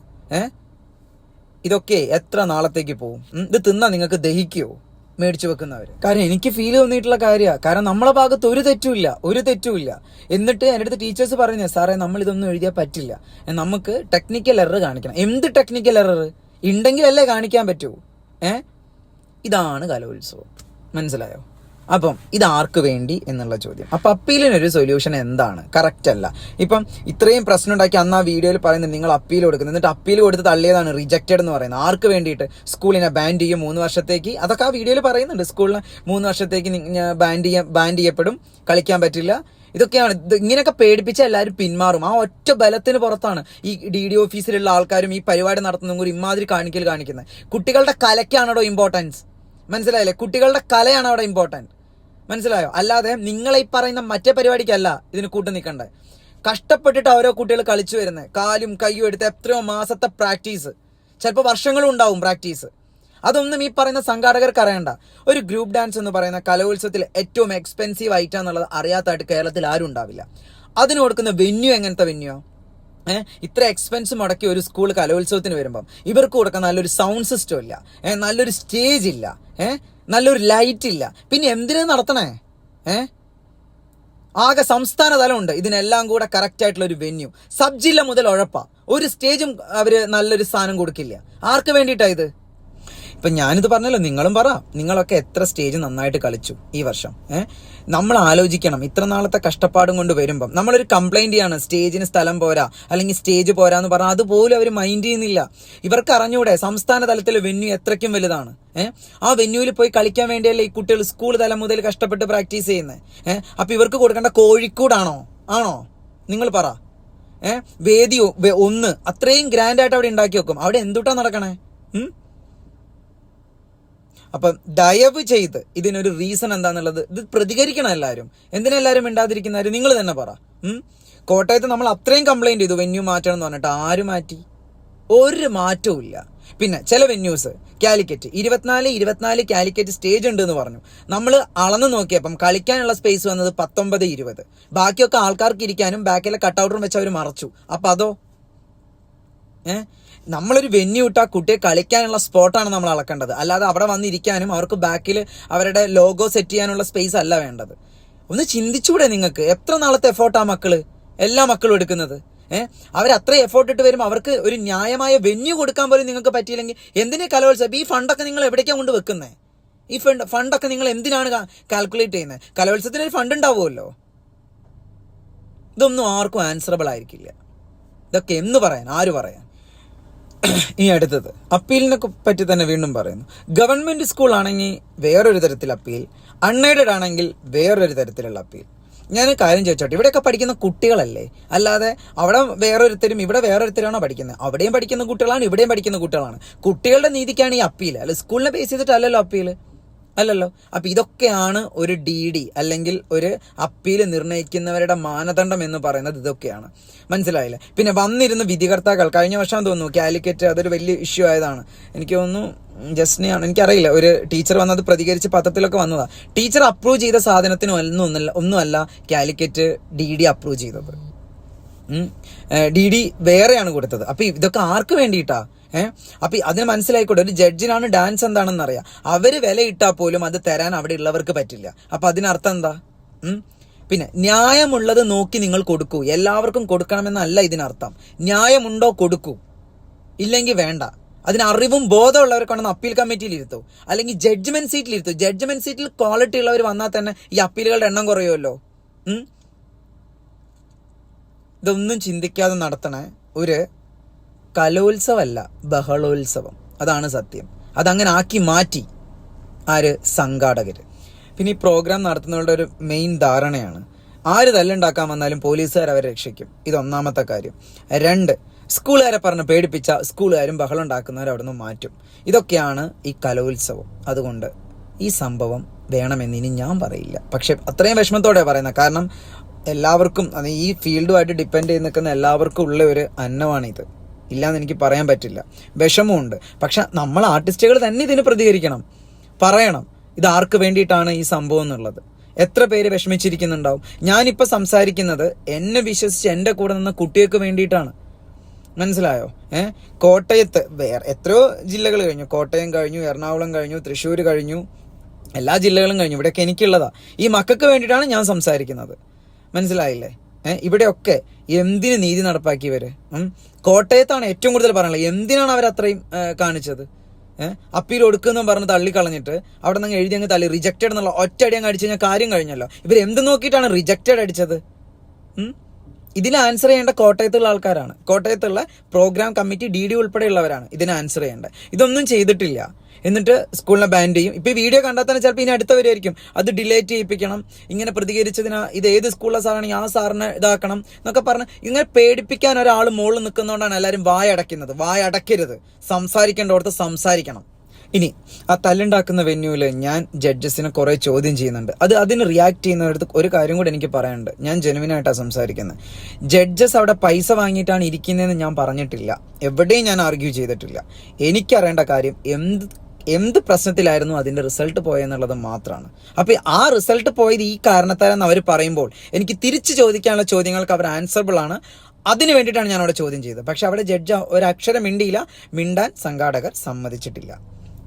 ഇതൊക്കെ എത്ര നാളത്തേക്ക് പോകും? ഇത് തിന്നാ നിങ്ങൾക്ക് ദഹിക്കുമോ മേടിച്ചു വെക്കുന്നവർ? കാരണം എനിക്ക് ഫീൽ തോന്നിയിട്ടുള്ള കാര്യമാണ്. കാരണം നമ്മളെ ഭാഗത്ത് ഒരു തെറ്റുമില്ല. എന്നിട്ട് എൻ്റെ അടുത്ത് ടീച്ചേഴ്സ് പറയുന്നത്, സാറേ നമ്മൾ ഇതൊന്നും എഴുതിയാൽ പറ്റില്ല, നമുക്ക് ടെക്നിക്കൽ എറർ കാണിക്കണം. എന്ത് ടെക്നിക്കൽ എറർ ഉണ്ടെങ്കിലല്ലേ കാണിക്കാൻ പറ്റൂ? ഇതാണ് കലോത്സവം. മനസ്സിലായോ? അപ്പം ഇത് ആർക്ക് വേണ്ടി എന്നുള്ള ചോദ്യം. അപ്പം അപ്പീലിനൊരു സൊല്യൂഷൻ എന്താണ്? കറക്റ്റ് അല്ല. ഇപ്പം ഇത്രയും പ്രശ്നം ഉണ്ടാക്കി അന്ന് ആ വീഡിയോയിൽ പറയുന്നത് നിങ്ങൾ അപ്പീൽ കൊടുക്കുന്നത്, എന്നിട്ട് അപ്പീൽ കൊടുത്ത് തള്ളിയതാണ് റിജക്റ്റഡ് എന്ന് പറയുന്നത്. ആർക്ക് വേണ്ടിയിട്ട്? സ്കൂളിനെ ബാൻ ചെയ്യും 3 വർഷത്തേക്ക്. അതൊക്കെ ആ വീഡിയോയിൽ പറയുന്നുണ്ട്. സ്കൂളിനെ 3 വർഷത്തേക്ക് ബാൻ ചെയ്യപ്പെടും, കളിക്കാൻ പറ്റില്ല. ഇതൊക്കെയാണ്. ഇങ്ങനെയൊക്കെ പേടിപ്പിച്ച എല്ലാവരും പിന്മാറും. ആ ഒറ്റ ബലത്തിന് പുറത്താണ് ഈ DD ഓഫീസിലുള്ള ആൾക്കാരും ഈ പരിപാടി നടത്തുന്നതും കൂടി ഇമാതിരി കാണിക്കുന്നത്. കുട്ടികളുടെ കലയ്ക്കാണോ ഇമ്പോർട്ടൻസ്? മനസ്സിലായില്ലേ? കുട്ടികളുടെ കലയാണ് അവിടെ ഇമ്പോർട്ടൻറ്റ്. മനസ്സിലായോ? അല്ലാതെ നിങ്ങളെ ഈ പറയുന്ന മറ്റേ പരിപാടിക്കല്ല ഇതിന് കൂട്ടു നിൽക്കണ്ടേ. കഷ്ടപ്പെട്ടിട്ട് ഓരോ കുട്ടികൾ കളിച്ചു വരുന്നത്, കാലും കയ്യും എടുത്ത് എത്രയോ മാസത്തെ പ്രാക്ടീസ്. ചിലപ്പോൾ വർഷങ്ങളും ഉണ്ടാവും പ്രാക്ടീസ്. അതൊന്നും ഈ പറയുന്ന സംഘാടകർക്ക് അറിയണ്ട. ഒരു ഗ്രൂപ്പ് ഡാൻസ് എന്ന് പറയുന്ന കലോത്സവത്തിൽ ഏറ്റവും എക്സ്പെൻസീവ് ആയിട്ടാന്നുള്ളത് അറിയാത്തതായിട്ട് കേരളത്തിൽ ആരും ഉണ്ടാവില്ല. അതിന് കൊടുക്കുന്ന വെന്യൂ എങ്ങനത്തെ വെന്യൂ? ഇത്ര എക്സ്പെൻസ് മുടക്കി ഒരു സ്കൂൾ കലോത്സവത്തിന് വരുമ്പം ഇവർക്ക് കൊടുക്കാൻ നല്ലൊരു സൗണ്ട് സിസ്റ്റം ഇല്ല, നല്ലൊരു സ്റ്റേജ് ഇല്ല, നല്ലൊരു ലൈറ്റ് ഇല്ല. പിന്നെ എന്തിനാ നടത്തണേ? ആകെ സംസ്ഥാന തലമുണ്ട് ഇതിനെല്ലാം കൂടെ കറക്റ്റ് ആയിട്ടുള്ള ഒരു വെന്യൂ. സബ് ജില്ല മുതൽ ഉഴപ്പാ. ഒരു സ്റ്റേജും അവര് നല്ലൊരു സ്ഥാനം കൊടുക്കില്ല. ആർക്ക് വേണ്ടിയിട്ടാ ഇത്? ഇപ്പം ഞാനിത് പറഞ്ഞല്ലോ, നിങ്ങളും പറ, നിങ്ങളൊക്കെ എത്ര സ്റ്റേജ് നന്നായിട്ട് കളിച്ചു ഈ വർഷം. നമ്മൾ ആലോചിക്കണം, ഇത്ര നാളത്തെ കഷ്ടപ്പാടും കൊണ്ട് വരുമ്പം നമ്മളൊരു കംപ്ലൈന്റ് ചെയ്യാണ്, സ്റ്റേജിന് സ്ഥലം പോരാ അല്ലെങ്കിൽ സ്റ്റേജ് പോരാന്ന് പറഞ്ഞാൽ അതുപോലും അവർ മൈൻഡ് ചെയ്യുന്നില്ല. ഇവർക്ക് അറിഞ്ഞൂടെ സംസ്ഥാന തലത്തിലെ വെന്യൂ എത്രയ്ക്കും വലുതാണ്. ആ വെന്യൂവിൽ പോയി കളിക്കാൻ വേണ്ടിയല്ലേ ഈ കുട്ടികൾ സ്കൂൾ തലം മുതൽ കഷ്ടപ്പെട്ട് പ്രാക്ടീസ് ചെയ്യുന്നത്. അപ്പൊ ഇവർക്ക് കൊടുക്കേണ്ട കോഴിക്കോടാണോ? ആണോ? നിങ്ങൾ പറ. വേദി ഒന്ന് അത്രയും ഗ്രാൻഡ് ആയിട്ട് അവിടെ ഉണ്ടാക്കി വെക്കും. അവിടെ എന്തുട്ടാ നടക്കണേ? അപ്പം ദയവ് ചെയ്ത് ഇതിനൊരു റീസൺ എന്താന്നുള്ളത് ഇത് പ്രതികരിക്കണം എല്ലാവരും. എന്തിനാ എല്ലാവരും മിണ്ടാതിരിക്കുന്നവരും? നിങ്ങൾ തന്നെ പറ. കോട്ടയത്ത് നമ്മൾ അത്രയും കംപ്ലൈന്റ് ചെയ്തു വെന്യൂ മാറ്റണം എന്ന് പറഞ്ഞിട്ട് ആര് മാറ്റി? ഒരു മാറ്റവും ഇല്ല. പിന്നെ ചില വെന്യൂസ് കാലിക്കറ്റ് 24 കാലിക്കറ്റ് സ്റ്റേജ് ഉണ്ട് എന്ന് പറഞ്ഞു. നമ്മൾ അളന്ന് നോക്കിയപ്പം കളിക്കാനുള്ള സ്പേസ് വന്നത് 19-20. ബാക്കിയൊക്കെ ആൾക്കാർക്ക് ഇരിക്കാനും ബാക്കിലെ കട്ടൗട്ടറും വെച്ച് അവർ മറച്ചു. അപ്പം അതോ? നമ്മളൊരു വെന്യൂ ഇട്ടാൽ കുട്ടിയെ കളിക്കാനുള്ള സ്പോട്ടാണ് നമ്മൾ അളക്കേണ്ടത്, അല്ലാതെ അവിടെ വന്നിരിക്കാനും അവർക്ക് ബാക്കിൽ അവരുടെ ലോഗോ സെറ്റ് ചെയ്യാനുള്ള സ്പേസ് അല്ല വേണ്ടത്. ഒന്ന് ചിന്തിച്ചൂടെ നിങ്ങൾക്ക്? എത്ര നാളത്തെ എഫോർട്ടാ എല്ലാ മക്കളും എടുക്കുന്നത്? അവരത്ര എഫോർട്ട് ഇട്ട് വരുമ്പോൾ അവർക്ക് ഒരു ന്യായമായ വെന്യൂ കൊടുക്കാൻ പോലും നിങ്ങൾക്ക് പറ്റിയില്ലെങ്കിൽ എന്തിനാ കലോത്സവം? ഈ ഫണ്ടൊക്കെ നിങ്ങൾ എവിടേക്കാണ് കൊണ്ട് വെക്കുന്നത്? ഈ ഫണ്ടൊക്കെ നിങ്ങൾ എന്തിനാണ് കാൽക്കുലേറ്റ് ചെയ്യുന്നത്? കലോത്സവത്തിന് ഒരു ഫണ്ട് ഉണ്ടാവുമല്ലോ. ഇതൊന്നും ആർക്കും ആൻസറബിൾ ആയിരിക്കില്ല. ഇതൊക്കെ എന്ന് പറയാൻ, ആര് പറയാൻ? ഇനി അടുത്തത് അപ്പീലിനെ പറ്റി തന്നെ വീണ്ടും പറയുന്നു. ഗവൺമെന്റ് സ്കൂൾ ആണെങ്കിൽ വേറൊരു തരത്തിൽ അപ്പീൽ, അൺഎയ്ഡഡ് ആണെങ്കിൽ വേറൊരു തരത്തിലുള്ള അപ്പീൽ. ഞാൻ കാര്യം ചോദിച്ചോട്ടെ, ഇവിടെയൊക്കെ പഠിക്കുന്ന കുട്ടികളല്ലേ, അല്ലാതെ അവിടെ വേറൊരുത്തരും ഇവിടെ വേറൊരുത്തരാണോ പഠിക്കുന്നത്? അവിടെയും പഠിക്കുന്ന കുട്ടികളാണ്, ഇവിടെയും പഠിക്കുന്ന കുട്ടികളാണ്. കുട്ടികളുടെ നീതിക്കാണ് ഈ അപ്പീൽ, അല്ല സ്കൂളിനെ ബേസ് ചെയ്തിട്ടല്ലല്ലോ അപ്പീൽ, അല്ലല്ലോ. അപ്പൊ ഇതൊക്കെയാണ് ഒരു DD അല്ലെങ്കിൽ ഒരു അപ്പീൽ നിർണ്ണയിക്കുന്നവരുടെ മാനദണ്ഡം എന്ന് പറയുന്നത്. ഇതൊക്കെയാണ്, മനസ്സിലായില്ലേ? പിന്നെ വന്നിരുന്ന വിധികർത്താക്കൾ കഴിഞ്ഞ വർഷം തോന്നുന്നു കാലിക്കറ്റ് അതൊരു വലിയ ഇഷ്യൂ ആയതാണ്. എനിക്ക് തോന്നുന്നു ജസ്നെയാണ്, എനിക്കറിയില്ല, ഒരു ടീച്ചർ വന്നത് പ്രതികരിച്ച് പത്രത്തിലൊക്കെ വന്നതാ. ടീച്ചർ അപ്രൂവ് ചെയ്ത സാധനത്തിന് ഒന്നുമല്ല കാലിക്കറ്റ് DD അപ്രൂവ് ചെയ്തത്. DD വേറെയാണ് കൊടുത്തത്. അപ്പൊ ഇതൊക്കെ ആർക്ക് വേണ്ടിയിട്ടാ? അപ്പൊ അതിന് മനസ്സിലായിക്കോട്ടെ, ഒരു ജഡ്ജിനാണ് ഡാൻസ് എന്താണെന്ന് അറിയാം. അവര് വില ഇട്ടാൽ പോലും അത് തരാൻ അവിടെ ഉള്ളവർക്ക് പറ്റില്ല. അപ്പൊ അതിനർത്ഥം എന്താ? പിന്നെ ന്യായമുള്ളത് നോക്കി നിങ്ങൾ കൊടുക്കൂ. എല്ലാവർക്കും കൊടുക്കണമെന്നല്ല ഇതിനർത്ഥം. ന്യായമുണ്ടോ കൊടുക്കൂ, ഇല്ലെങ്കിൽ വേണ്ട. അതിന് അറിവും ബോധമുള്ളവർക്കാണെന്ന് അപ്പീൽ കമ്മിറ്റിയിൽ ഇരുത്തൂ, അല്ലെങ്കിൽ ജഡ്ജ്മെന്റ് സീറ്റിൽ ഇരുത്തൂ. ജഡ്ജ്മെന്റ് സീറ്റിൽ ക്വാളിറ്റി ഉള്ളവർ വന്നാൽ തന്നെ ഈ അപ്പീലുകളുടെ എണ്ണം കുറയുമല്ലോ. ഇതൊന്നും ചിന്തിക്കാതെ നടത്തണേ ഒരു കലോത്സവമല്ല, ബഹളോത്സവം. അതാണ് സത്യം. അതങ്ങനെ ആക്കി മാറ്റി ആര്? സംഘാടകര്. പിന്നെ ഈ പ്രോഗ്രാം നടത്തുന്നവരുടെ ഒരു മെയിൻ ധാരണയാണ് ആര് തല്ലുണ്ടാക്കാൻ വന്നാലും പോലീസുകാർ അവരെ രക്ഷിക്കും. ഇതൊന്നാമത്തെ കാര്യം. 2, സ്കൂളുകാരെ പറഞ്ഞ് പേടിപ്പിച്ച സ്കൂളുകാരും ബഹളം ഉണ്ടാക്കുന്നവർ അവിടെ നിന്ന് മാറ്റും. ഇതൊക്കെയാണ് ഈ കലോത്സവം. അതുകൊണ്ട് ഈ സംഭവം വേണമെന്ന് ഇനി ഞാൻ പറയില്ല. പക്ഷെ അത്രയും വിഷമത്തോടെ പറയുന്നത്, കാരണം എല്ലാവർക്കും അത് ഈ ഫീൽഡുമായിട്ട് ഡിപ്പെൻഡ് ചെയ്ത് നിൽക്കുന്ന എല്ലാവർക്കും ഉള്ള ഒരു അന്നമാണിത്. ഇല്ലാന്ന് എനിക്ക് പറയാൻ പറ്റില്ല. വിഷമമുണ്ട്. പക്ഷെ നമ്മൾ ആർട്ടിസ്റ്റുകൾ തന്നെ ഇതിന് പ്രതികരിക്കണം, പറയണം ഇത് ആർക്ക് വേണ്ടിയിട്ടാണ് ഈ സംഭവം എന്നുള്ളത്. എത്ര പേര് വിഷമിച്ചിരിക്കുന്നുണ്ടാവും. ഞാനിപ്പോൾ സംസാരിക്കുന്നത് എന്നെ വിശ്വസിച്ച് എൻ്റെ കൂടെ നിന്ന കുട്ടികൾക്ക് വേണ്ടിയിട്ടാണ്. മനസ്സിലായോ? കോട്ടയത്ത് വേറെ എത്രയോ ജില്ലകൾ കഴിഞ്ഞു. കോട്ടയം കഴിഞ്ഞു, എറണാകുളം കഴിഞ്ഞു, തൃശ്ശൂർ കഴിഞ്ഞു, എല്ലാ ജില്ലകളും കഴിഞ്ഞു. ഇവിടെയൊക്കെ എനിക്കുള്ളതാ. ഈ മക്കൾക്ക് വേണ്ടിയിട്ടാണ് ഞാൻ സംസാരിക്കുന്നത്. മനസ്സിലായില്ലേ? ഇവിടെയൊക്കെ എന്തിന് നീതി നടപ്പാക്കിയവര്? കോട്ടയത്താണ് ഏറ്റവും കൂടുതൽ പറയാനുള്ളത്. എന്തിനാണ് അവരത്രയും കാണിച്ചത്? അപ്പീൽ കൊടുക്കുമെന്നും പറഞ്ഞ് തള്ളിക്കളഞ്ഞിട്ട് അവിടെ നിന്ന് എഴുതി അങ്ങ് തള്ളി റിജക്റ്റഡ് എന്നുള്ള ഒറ്റ അടി അങ്ങ് അടിച്ചു കഴിഞ്ഞാൽ കാര്യം കഴിഞ്ഞല്ലോ. ഇവർ എന്ത് നോക്കിയിട്ടാണ് റിജക്റ്റഡ് അടിച്ചത്? ഇതിന് ആൻസർ ചെയ്യേണ്ട കോട്ടയത്തുള്ള ആൾക്കാരാണ്. കോട്ടയത്തുള്ള പ്രോഗ്രാം കമ്മിറ്റി DD ഉൾപ്പെടെയുള്ളവരാണ് ഇതിന് ആൻസർ ചെയ്യേണ്ടത്. ഇതൊന്നും ചെയ്തിട്ടില്ല. എന്നിട്ട് സ്കൂളിനെ ബാൻ ചെയ്യും. ഇപ്പൊ ഈ വീഡിയോ കണ്ടാൽ തന്നെ ചിലപ്പോൾ ഇനി അടുത്തവരായിരിക്കും അത് ഡിലേറ്റ് ചെയ്യിപ്പിക്കണം, ഇങ്ങനെ പ്രതികരിച്ചതിന് ഇത് ഏത് സ്കൂളിലെ സാറാണെങ്കിൽ ആ സാറിനെ ഇതാക്കണം എന്നൊക്കെ പറഞ്ഞ് ഇങ്ങനെ പേടിപ്പിക്കാൻ ഒരാൾ മുകളിൽ നിൽക്കുന്നതുകൊണ്ടാണ് എല്ലാവരും വായ അടയ്ക്കുന്നത്. വായ അടയ്ക്കരുത്, സംസാരിക്കേണ്ടടുത്ത് സംസാരിക്കണം. ഇനി ആ തല്ലുണ്ടാക്കുന്ന വെന്യൂവിൽ ഞാൻ ജഡ്ജസിനെ കുറേ ചോദ്യം ചെയ്യുന്നുണ്ട്. അതിന് റിയാക്ട് ചെയ്യുന്നവരടുത്ത് ഒരു കാര്യം കൂടി എനിക്ക് പറയാനുണ്ട്. ഞാൻ ജെനുവിനായിട്ടാണ് സംസാരിക്കുന്നത്. ജഡ്ജസ് അവിടെ പൈസ വാങ്ങിയിട്ടാണ് ഇരിക്കുന്നതെന്ന് ഞാൻ പറഞ്ഞിട്ടില്ല, എവിടെയും ഞാൻ ആർഗ്യൂ ചെയ്തിട്ടില്ല. എനിക്കറിയേണ്ട കാര്യം എന്ത് പ്രശ്നത്തിലായിരുന്നു അതിൻ്റെ റിസൾട്ട് പോയെന്നുള്ളത് മാത്രമാണ്. അപ്പോൾ ആ റിസൾട്ട് പോയത് ഈ കാരണത്താലെന്ന് അവർ പറയുമ്പോൾ എനിക്ക് തിരിച്ച് ചോദിക്കാനുള്ള ചോദ്യങ്ങൾക്ക് അവർ ആൻസറബിൾ ആണ്. അതിന് വേണ്ടിയിട്ടാണ് ഞാൻ അവിടെ ചോദ്യം ചെയ്തത്. പക്ഷെ അവിടെ ജഡ്ജ് ഒരക്ഷരം മിണ്ടാൻ സംഘാടകർ സമ്മതിച്ചിട്ടില്ല.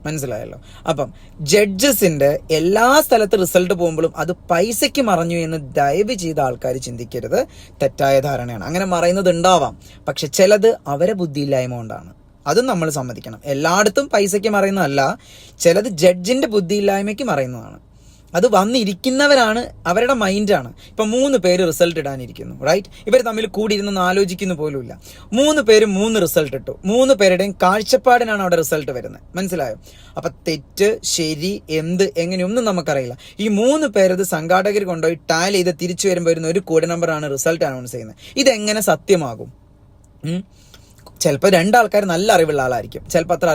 മനസ്സിലായല്ലോ? അപ്പം ജഡ്ജസിൻ്റെ എല്ലാ സ്ഥലത്ത് റിസൾട്ട് പോകുമ്പോഴും അത് പൈസയ്ക്ക് മറഞ്ഞു എന്ന് ദയവ് ചെയ്ത ആൾക്കാർ ചിന്തിക്കരുത്. തെറ്റായ ധാരണയാണ്. അങ്ങനെ മറയുന്നത് ഉണ്ടാവാം, പക്ഷെ ചിലത് അവരെ ബുദ്ധിയില്ലായ്മ കൊണ്ടാണ്. അതും നമ്മൾ സമ്മതിക്കണം. എല്ലായിടത്തും പൈസയ്ക്ക് മറയുന്നതല്ല, ചിലത് ജഡ്ജിൻ്റെ ബുദ്ധിയില്ലായ്മയ്ക്ക് മറയുന്നതാണ്. അത് വന്നിരിക്കുന്നവരാണ്, അവരുടെ മൈൻഡാണ്. ഇപ്പം 3 പേര് റിസൾട്ട് ഇടാനിരിക്കുന്നു, റൈറ്റ്? ഇവർ തമ്മിൽ കൂടിയിരുന്നൊന്ന് ആലോചിക്കുന്നു പോലുമില്ല. 3 പേരും 3 റിസൾട്ട് ഇട്ടു. 3 പേരുടെയും കാഴ്ചപ്പാടിനാണ് അവിടെ റിസൾട്ട് വരുന്നത്. മനസ്സിലായോ? അപ്പം തെറ്റ് ശരി എങ്ങനെയൊന്നും നമുക്കറിയില്ല. ഈ 3 പേരത് സംഘാടകർ കൊണ്ടുപോയി ടാലി ചെയ്ത് തിരിച്ചു വരുമ്പോൾ വരുന്ന ഒരു കോഡ് നമ്പറാണ് റിസൾട്ട് അനൗൺസ് ചെയ്യുന്നത്. ഇതെങ്ങനെ സത്യമാകും? ചിലപ്പോൾ 2 ആൾക്കാർ നല്ല അറിവുള്ള ആളായിരിക്കും, ചിലപ്പോൾ അത്ര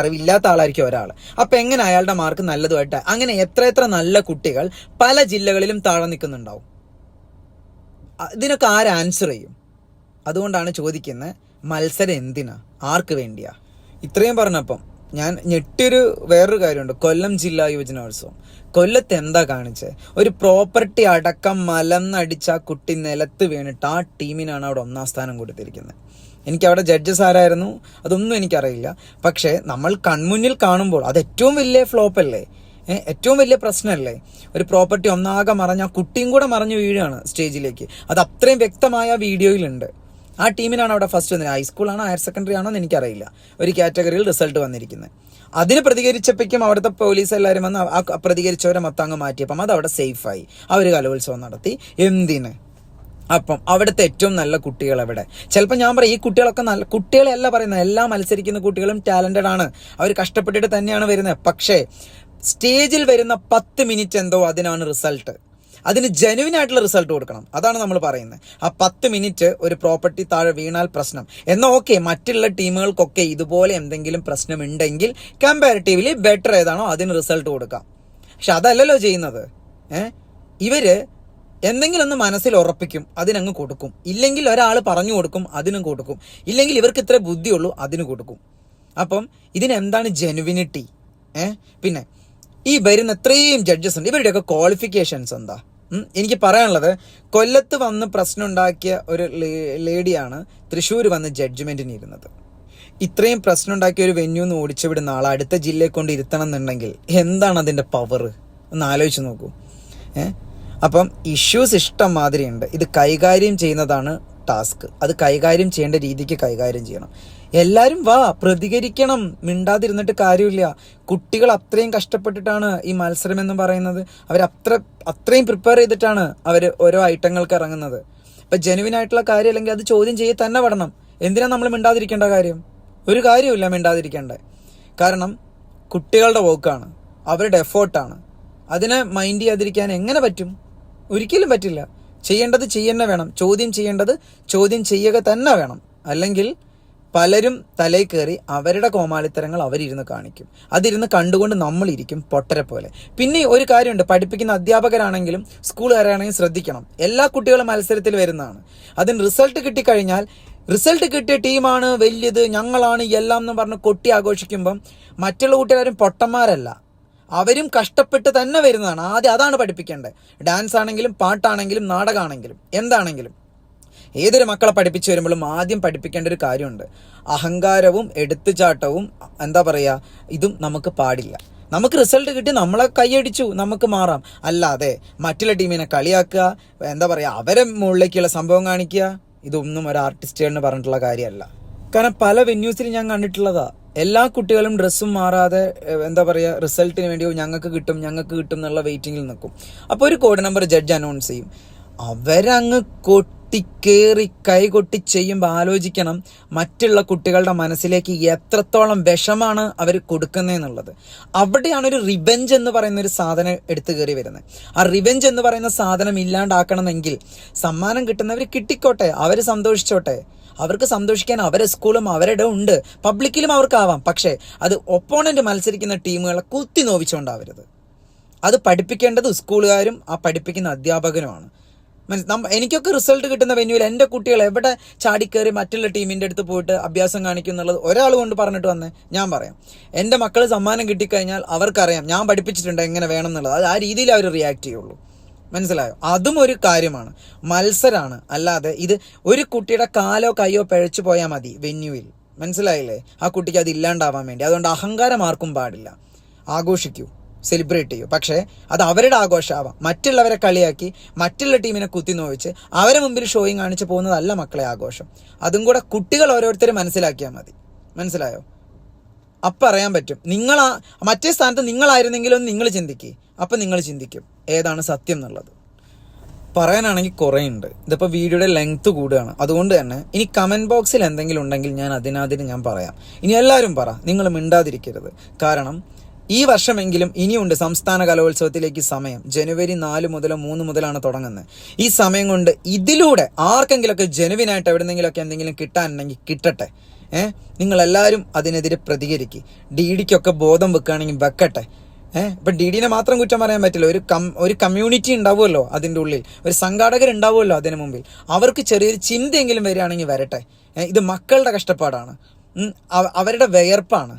അറിവില്ലാത്ത ആളായിരിക്കും ഒരാൾ. അപ്പം എങ്ങനെ അയാളുടെ മാർക്ക് നല്ലതുമായിട്ട്? അങ്ങനെ എത്ര നല്ല കുട്ടികൾ പല ജില്ലകളിലും താഴെ നിൽക്കുന്നുണ്ടാവും. ഇതിനൊക്കെ ആര് ആൻസർ ചെയ്യും? അതുകൊണ്ടാണ് ചോദിക്കുന്നത്, മത്സരം എന്തിനാ, ആർക്ക് വേണ്ടിയാ? ഇത്രയും പറഞ്ഞപ്പം ഞാൻ ഞെട്ടിയൊരു വേറൊരു കാര്യമുണ്ട്. കൊല്ലം ജില്ലാ യുവജനോത്സവം. കൊല്ലത്ത് എന്താ കാണിച്ചത്? ഒരു പ്രോപ്പർട്ടി അടക്കം മലന്നടിച്ച ആ കുട്ടി നിലത്ത് വീണിട്ട് ആ ടീമിനാണ് അവിടെ 1ാം സ്ഥാനം കൊടുത്തിരിക്കുന്നത്. എനിക്കവിടെ ജഡ്ജസ് ആരായിരുന്നു അതൊന്നും എനിക്കറിയില്ല. പക്ഷേ നമ്മൾ കൺമുന്നിൽ കാണുമ്പോൾ അത് ഏറ്റവും വലിയ ഫ്ലോപ്പല്ലേ, ഏറ്റവും വലിയ പ്രശ്നമല്ലേ? ഒരു പ്രോപ്പർട്ടി ഒന്നാകെ മറഞ്ഞ ആ കുട്ടിയും കൂടെ മറഞ്ഞു വീഴുകയാണ് സ്റ്റേജിലേക്ക്. അത് അത്രയും വ്യക്തമായ വീഡിയോയിലുണ്ട്. ആ ടീമിനാണ് അവിടെ ഫസ്റ്റ് വന്നത്. ഹൈസ്കൂളാണോ ഹയർ സെക്കൻഡറി ആണോ എന്ന് എനിക്കറിയില്ല. ഒരു കാറ്റഗറിയിൽ റിസൾട്ട് വന്നിരിക്കുന്നത്. അതിന് പ്രതികരിച്ചപ്പോഴേക്കും അവിടുത്തെ പോലീസ് എല്ലാവരും വന്ന് ആ പ്രതികരിച്ചവരെ മൊത്തം അങ്ങ് മാറ്റിയപ്പം അത് അവിടെ സേഫായി. അവർ കലോത്സവം നടത്തി. എന്തിന്? അപ്പം അവിടുത്തെ ഏറ്റവും നല്ല കുട്ടികൾ എവിടെ? ചിലപ്പോൾ ഞാൻ പറയും, ഈ കുട്ടികളൊക്കെ നല്ല കുട്ടികളെയല്ല പറയുന്നത്, എല്ലാ മത്സരിക്കുന്ന കുട്ടികളും ടാലൻറ്റഡ് ആണ്, അവർ കഷ്ടപ്പെട്ടിട്ട് തന്നെയാണ് വരുന്നത്. പക്ഷേ സ്റ്റേജിൽ വരുന്ന 10 മിനിറ്റ് എന്തോ അതിനാണ് റിസൾട്ട്. അതിന് ജെനുവിൻ ആയിട്ടുള്ള റിസൾട്ട് കൊടുക്കണം. അതാണ് നമ്മൾ പറയുന്നത്. ആ 10 മിനിറ്റ് ഒരു പ്രോപ്പർട്ടി താഴെ വീണാൽ പ്രശ്നം എന്നാൽ ഓക്കെ, മറ്റുള്ള ടീമുകൾക്കൊക്കെ ഇതുപോലെ എന്തെങ്കിലും പ്രശ്നമുണ്ടെങ്കിൽ കമ്പാരിറ്റീവ്ലി ബെറ്റർ ഏതാണോ അതിന് റിസൾട്ട് കൊടുക്കാം. പക്ഷെ അതല്ലല്ലോ ചെയ്യുന്നത്. ഇവര് എന്തെങ്കിലും ഒന്ന് മനസ്സിൽ ഉറപ്പിക്കും, അതിനങ്ങ് കൊടുക്കും. ഇല്ലെങ്കിൽ ഒരാൾ പറഞ്ഞു കൊടുക്കും, അതിനും കൊടുക്കും. ഇല്ലെങ്കിൽ ഇവർക്ക് ഇത്ര ബുദ്ധിയുള്ളൂ, അതിന് കൊടുക്കും. അപ്പം ഇതിനെന്താണ് ജെനുവിനിറ്റി? പിന്നെ ഈ വരുന്ന എത്രയും ജഡ്ജസ് ഉണ്ട്, ഇവരുടെയൊക്കെ ക്വാളിഫിക്കേഷൻസ് എന്താ? എനിക്ക് പറയാനുള്ളത്, കൊല്ലത്ത് വന്ന് പ്രശ്നം ഉണ്ടാക്കിയ ഒരു ലേഡിയാണ് തൃശ്ശൂർ വന്ന് ജഡ്ജ്മെന്റിന് ഇരുന്നത്. ഇത്രയും പ്രശ്നം ഉണ്ടാക്കിയ ഒരു വെന്യൂന്ന് ഓടിച്ചു വിടുന്ന ആളെ അടുത്ത ജില്ലയെ കൊണ്ട് ഇരുത്തണം എന്നുണ്ടെങ്കിൽ എന്താണ് അതിൻ്റെ പവർ? ഒന്ന് ആലോചിച്ച് നോക്കൂ. അപ്പം ഇഷ്യൂസ് ഇഷ്ടം മാതിരി ഉണ്ട്. ഇത് കൈകാര്യം ചെയ്യുന്നതാണ് ടാസ്ക്. അത് കൈകാര്യം ചെയ്യേണ്ട രീതിക്ക് കൈകാര്യം ചെയ്യണം. എല്ലാവരും പ്രതികരിക്കണം, മിണ്ടാതിരുന്നിട്ട് കാര്യമില്ല. കുട്ടികൾ അത്രയും കഷ്ടപ്പെട്ടിട്ടാണ് ഈ മത്സരം എന്ന് പറയുന്നത്. അത്രയും പ്രിപ്പയർ ചെയ്തിട്ടാണ് അവർ ഓരോ ഐറ്റങ്ങൾക്ക് ഇറങ്ങുന്നത്. ഇപ്പം ജെനുവിൻ ആയിട്ടുള്ള കാര്യം അല്ലെങ്കിൽ അത് ചോദ്യം ചെയ്യേ തന്നെ പെടണം. എന്തിനാണ് നമ്മൾ മിണ്ടാതിരിക്കേണ്ട കാര്യം? ഒരു കാര്യമില്ല മിണ്ടാതിരിക്കേണ്ടത്. കാരണം കുട്ടികളുടെ വർക്കാണ്, അവരുടെ എഫേർട്ടാണ്. അതിനെ മൈൻഡ് ചെയ്യാതിരിക്കാൻ എങ്ങനെ പറ്റും? ഒരിക്കലും പറ്റില്ല. ചെയ്യേണ്ടത് ചെയ്യന്നെ വേണം, ചോദ്യം ചെയ്യേണ്ടത് ചോദ്യം ചെയ്യുക തന്നെ വേണം. അല്ലെങ്കിൽ പലരും തലയിൽ കയറി അവരുടെ കോമാളിത്തരങ്ങൾ അവരിരുന്ന് കാണിക്കും. അതിരുന്ന് കണ്ടുകൊണ്ട് നമ്മളിരിക്കും പൊട്ടരെ പോലെ. പിന്നെ ഒരു കാര്യമുണ്ട്, പഠിപ്പിക്കുന്ന അധ്യാപകരാണെങ്കിലും സ്കൂളുകാരാണെങ്കിലും ശ്രദ്ധിക്കണം. എല്ലാ കുട്ടികളും മത്സരത്തിൽ വരുന്നതാണ്. അതിന് റിസൾട്ട് കിട്ടിക്കഴിഞ്ഞാൽ റിസൾട്ട് കിട്ടിയ ടീമാണ് വലിയത്, ഞങ്ങളാണ് എല്ലാം എന്ന് പറഞ്ഞ് കൊട്ടി ആഘോഷിക്കുമ്പം മറ്റുള്ള കൂട്ടുകാരും പൊട്ടന്മാരല്ല, അവരും കഷ്ടപ്പെട്ട് തന്നെ വരുന്നതാണ്. ആദ്യം അതാണ് പഠിപ്പിക്കേണ്ടത്. ഡാൻസ് ആണെങ്കിലും പാട്ടാണെങ്കിലും നാടകമാണെങ്കിലും എന്താണെങ്കിലും ഏതൊരു മക്കളെ പഠിപ്പിച്ചു വരുമ്പോഴും ആദ്യം പഠിപ്പിക്കേണ്ട ഒരു കാര്യമുണ്ട്. അഹങ്കാരവും എടുത്തുചാട്ടവും ഇതും നമുക്ക് പാടില്ല. നമുക്ക് റിസൾട്ട് കിട്ടി, നമ്മളെ കൈയടിച്ചു, നമുക്ക് മാറാം. അല്ലാതെ മറ്റുള്ള ടീമിനെ കളിയാക്കുക, അവരെ മുകളിലേക്കുള്ള സംഭവം കാണിക്കുക, ഇതൊന്നും ഒരു ആർട്ടിസ്റ്റുകളെന്ന് പറഞ്ഞിട്ടുള്ള കാര്യമല്ല. കാരണം പല വെന്യൂസിലും ഞാൻ കണ്ടിട്ടുള്ളതാ, എല്ലാ കുട്ടികളും ഡ്രസ്സും മാറാതെ റിസൾട്ടിന് വേണ്ടി ഞങ്ങൾക്ക് കിട്ടും എന്നുള്ള വെയിറ്റിങ്ങിൽ നിൽക്കും. അപ്പോൾ ഒരു കോഡ് നമ്പർ ജഡ്ജ് അനൗൺസ് ചെയ്യും. അവരങ്ങ് കൊട്ടിക്കേറി കൈകൊട്ടി ചെയ്യുമ്പോൾ ആലോചിക്കണം മറ്റുള്ള കുട്ടികളുടെ മനസ്സിലേക്ക് എത്രത്തോളം വിഷമാണ് അവർ കൊടുക്കുന്നതെന്നുള്ളത്. അവിടെയാണ് ഒരു റിവെഞ്ച് എന്ന് പറയുന്ന ഒരു സാധനം എടുത്തു കയറി വരുന്നത്. ആ റിവെഞ്ച് എന്ന് പറയുന്ന സാധനം ഇല്ലാണ്ടാക്കണമെങ്കിൽ സമ്മാനം കിട്ടുന്നവർ കിട്ടിക്കോട്ടെ, അവർ സന്തോഷിച്ചോട്ടെ. അവർക്ക് സന്തോഷിക്കാൻ അവരെ സ്കൂളും അവരുടെ ഉണ്ട്, പബ്ലിക്കിലും അവർക്കാവാം. പക്ഷേ അത് ഒപ്പോണന്റ് മത്സരിക്കുന്ന ടീമുകളെ കുത്തി നോവിച്ചുകൊണ്ടാവരുത്. അത് പഠിപ്പിക്കേണ്ടത് സ്കൂളുകാരും ആ പഠിപ്പിക്കുന്ന അധ്യാപകനുമാണ്. എനിക്കൊക്കെ റിസൾട്ട് കിട്ടുന്ന വെന്യൂവിൽ എൻ്റെ കുട്ടികൾ എവിടെ ചാടിക്കയറി മറ്റുള്ള ടീമിൻ്റെ അടുത്ത് പോയിട്ട് അഭ്യാസം കാണിക്കും എന്നുള്ളത് ഒരാൾ കൊണ്ട് പറഞ്ഞിട്ട് വന്നേ ഞാൻ പറയാം. എൻ്റെ മക്കൾ സമ്മാനം കിട്ടിക്കഴിഞ്ഞാൽ അവർക്കറിയാം ഞാൻ പഠിപ്പിച്ചിട്ടുണ്ട് എങ്ങനെ വേണം എന്നുള്ളത്. അത് ആ രീതിയിൽ അവർ റിയാക്ട് ചെയ്യുള്ളൂ. മനസ്സിലായോ? അതും ഒരു കാര്യമാണ്, മത്സരമാണ്. അല്ലാതെ ഇത് ഒരു കുട്ടിയുടെ കാലോ കയ്യോ പിഴച്ചു പോയാൽ മതി വെന്യൂവിൽ. മനസ്സിലായില്ലേ? ആ കുട്ടിക്ക് അത് ഇല്ലാണ്ടാവാൻ വേണ്ടി. അതുകൊണ്ട് അഹങ്കാരം ആർക്കും പാടില്ല. ആഘോഷിക്കൂ, സെലിബ്രേറ്റ് ചെയ്യൂ. പക്ഷേ അത് അവരുടെ ആഘോഷമാവാം. മറ്റുള്ളവരെ കളിയാക്കി മറ്റുള്ള ടീമിനെ കുത്തി നോവിച്ച് അവരെ മുമ്പിൽ ഷോയും കാണിച്ച് പോകുന്നതല്ല മക്കളെ ആഘോഷം. അതും കൂടെ കുട്ടികൾ ഓരോരുത്തരും മനസ്സിലാക്കിയാൽ മതി. മനസ്സിലായോ? അപ്പം അറിയാൻ പറ്റും. മറ്റേ സ്ഥാനത്ത് നിങ്ങളായിരുന്നെങ്കിലും നിങ്ങൾ ചിന്തിക്കുക. അപ്പം നിങ്ങൾ ചിന്തിക്കും ഏതാണ് സത്യം എന്നുള്ളത്. പറയാനാണെങ്കിൽ കുറേ ഉണ്ട്. ഇതിപ്പോൾ വീഡിയോയുടെ ലെങ്ത്ത് കൂടുകയാണ്. അതുകൊണ്ട് തന്നെ ഇനി കമൻറ്റ് ബോക്സിൽ എന്തെങ്കിലും ഉണ്ടെങ്കിൽ ഞാൻ അതിനാതിന് ഞാൻ പറയാം. ഇനി എല്ലാവരും പറ, നിങ്ങൾ മിണ്ടാതിരിക്കരുത്. കാരണം ഈ വർഷമെങ്കിലും ഇനിയുണ്ട് സംസ്ഥാന കലോത്സവത്തിലേക്ക് സമയം. ജനുവരി 4 മുതലോ 3 മുതലാണ് തുടങ്ങുന്നത്. ഈ സമയം കൊണ്ട് ഇതിലൂടെ ആർക്കെങ്കിലുമൊക്കെ ജനുവിനായിട്ട് എവിടെന്നെങ്കിലുമൊക്കെ എന്തെങ്കിലും കിട്ടാനുണ്ടെങ്കിൽ കിട്ടട്ടെ. നിങ്ങളെല്ലാവരും അതിനെതിരെ പ്രതികരിക്കുക. DDക്കൊക്കെ ബോധം വെക്കുകയാണെങ്കിൽ വെക്കട്ടെ. ഇപ്പം DDനെ മാത്രം കുറ്റം പറയാൻ പറ്റില്ല. ഒരു കമ്മ്യൂണിറ്റി ഉണ്ടാവുമല്ലോ അതിൻ്റെ ഉള്ളിൽ, ഒരു സംഘാടകരുണ്ടാവുമല്ലോ അതിന് മുമ്പിൽ. അവർക്ക് ചെറിയൊരു ചിന്തയെങ്കിലും വരികയാണെങ്കിൽ വരട്ടെ. ഇത് മക്കളുടെ കഷ്ടപ്പാടാണ്, അവരുടെ വിയർപ്പാണ്.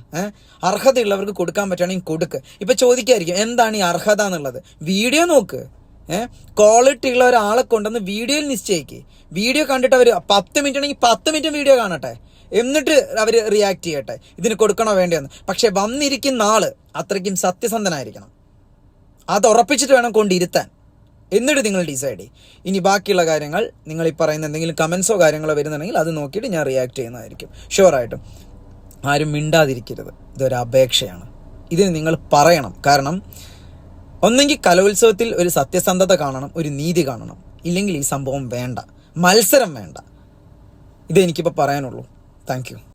അർഹതയുള്ളവർക്ക് കൊടുക്കാൻ പറ്റുകയാണെങ്കിൽ കൊടുക്ക്. ഇപ്പം ചോദിക്കായിരിക്കും എന്താണ് ഈ അർഹത എന്നുള്ളത്. വീഡിയോ നോക്ക്. ക്വാളിറ്റി ഉള്ള ഒരാളെ കൊണ്ടുവന്ന് വീഡിയോയിൽ നിശ്ചയിക്കുക. വീഡിയോ കണ്ടിട്ട് അവർ 10 മിനിറ്റ് ആണെങ്കിൽ 10 മിനിറ്റ് വീഡിയോ കാണട്ടെ. എന്നിട്ട് അവർ റിയാക്ട് ചെയ്യട്ടെ ഇതിന് കൊടുക്കണോ വേണ്ടിയെന്ന്. പക്ഷെ വന്നിരിക്കുന്ന ആള് അത്രയ്ക്കും സത്യസന്ധനായിരിക്കണം. അത് ഉറപ്പിച്ചിട്ട് വേണം കൊണ്ടിരുത്താൻ. എന്നിട്ട് നിങ്ങൾ ഡിസൈഡ് ചെയ്യും. ഇനി ബാക്കിയുള്ള കാര്യങ്ങൾ നിങ്ങൾ ഈ പറയുന്ന എന്തെങ്കിലും കമൻസോ കാര്യങ്ങളോ വരുന്നുണ്ടെങ്കിൽ അത് നോക്കിയിട്ട് ഞാൻ റിയാക്ട് ചെയ്യുന്നതായിരിക്കും ഷുവറായിട്ടും. ആരും മിണ്ടാതിരിക്കരുത്. ഇതൊരു അപേക്ഷയാണ്. ഇതിന് നിങ്ങൾ പറയണം. കാരണം ഒന്നെങ്കിൽ കലോത്സവത്തിൽ ഒരു സത്യസന്ധത കാണണം, ഒരു നീതി കാണണം. ഇല്ലെങ്കിൽ ഈ സംഭവം വേണ്ട, മത്സരം വേണ്ട. ഇതെനിക്കിപ്പോൾ പറയാനുള്ളൂ. Thank you.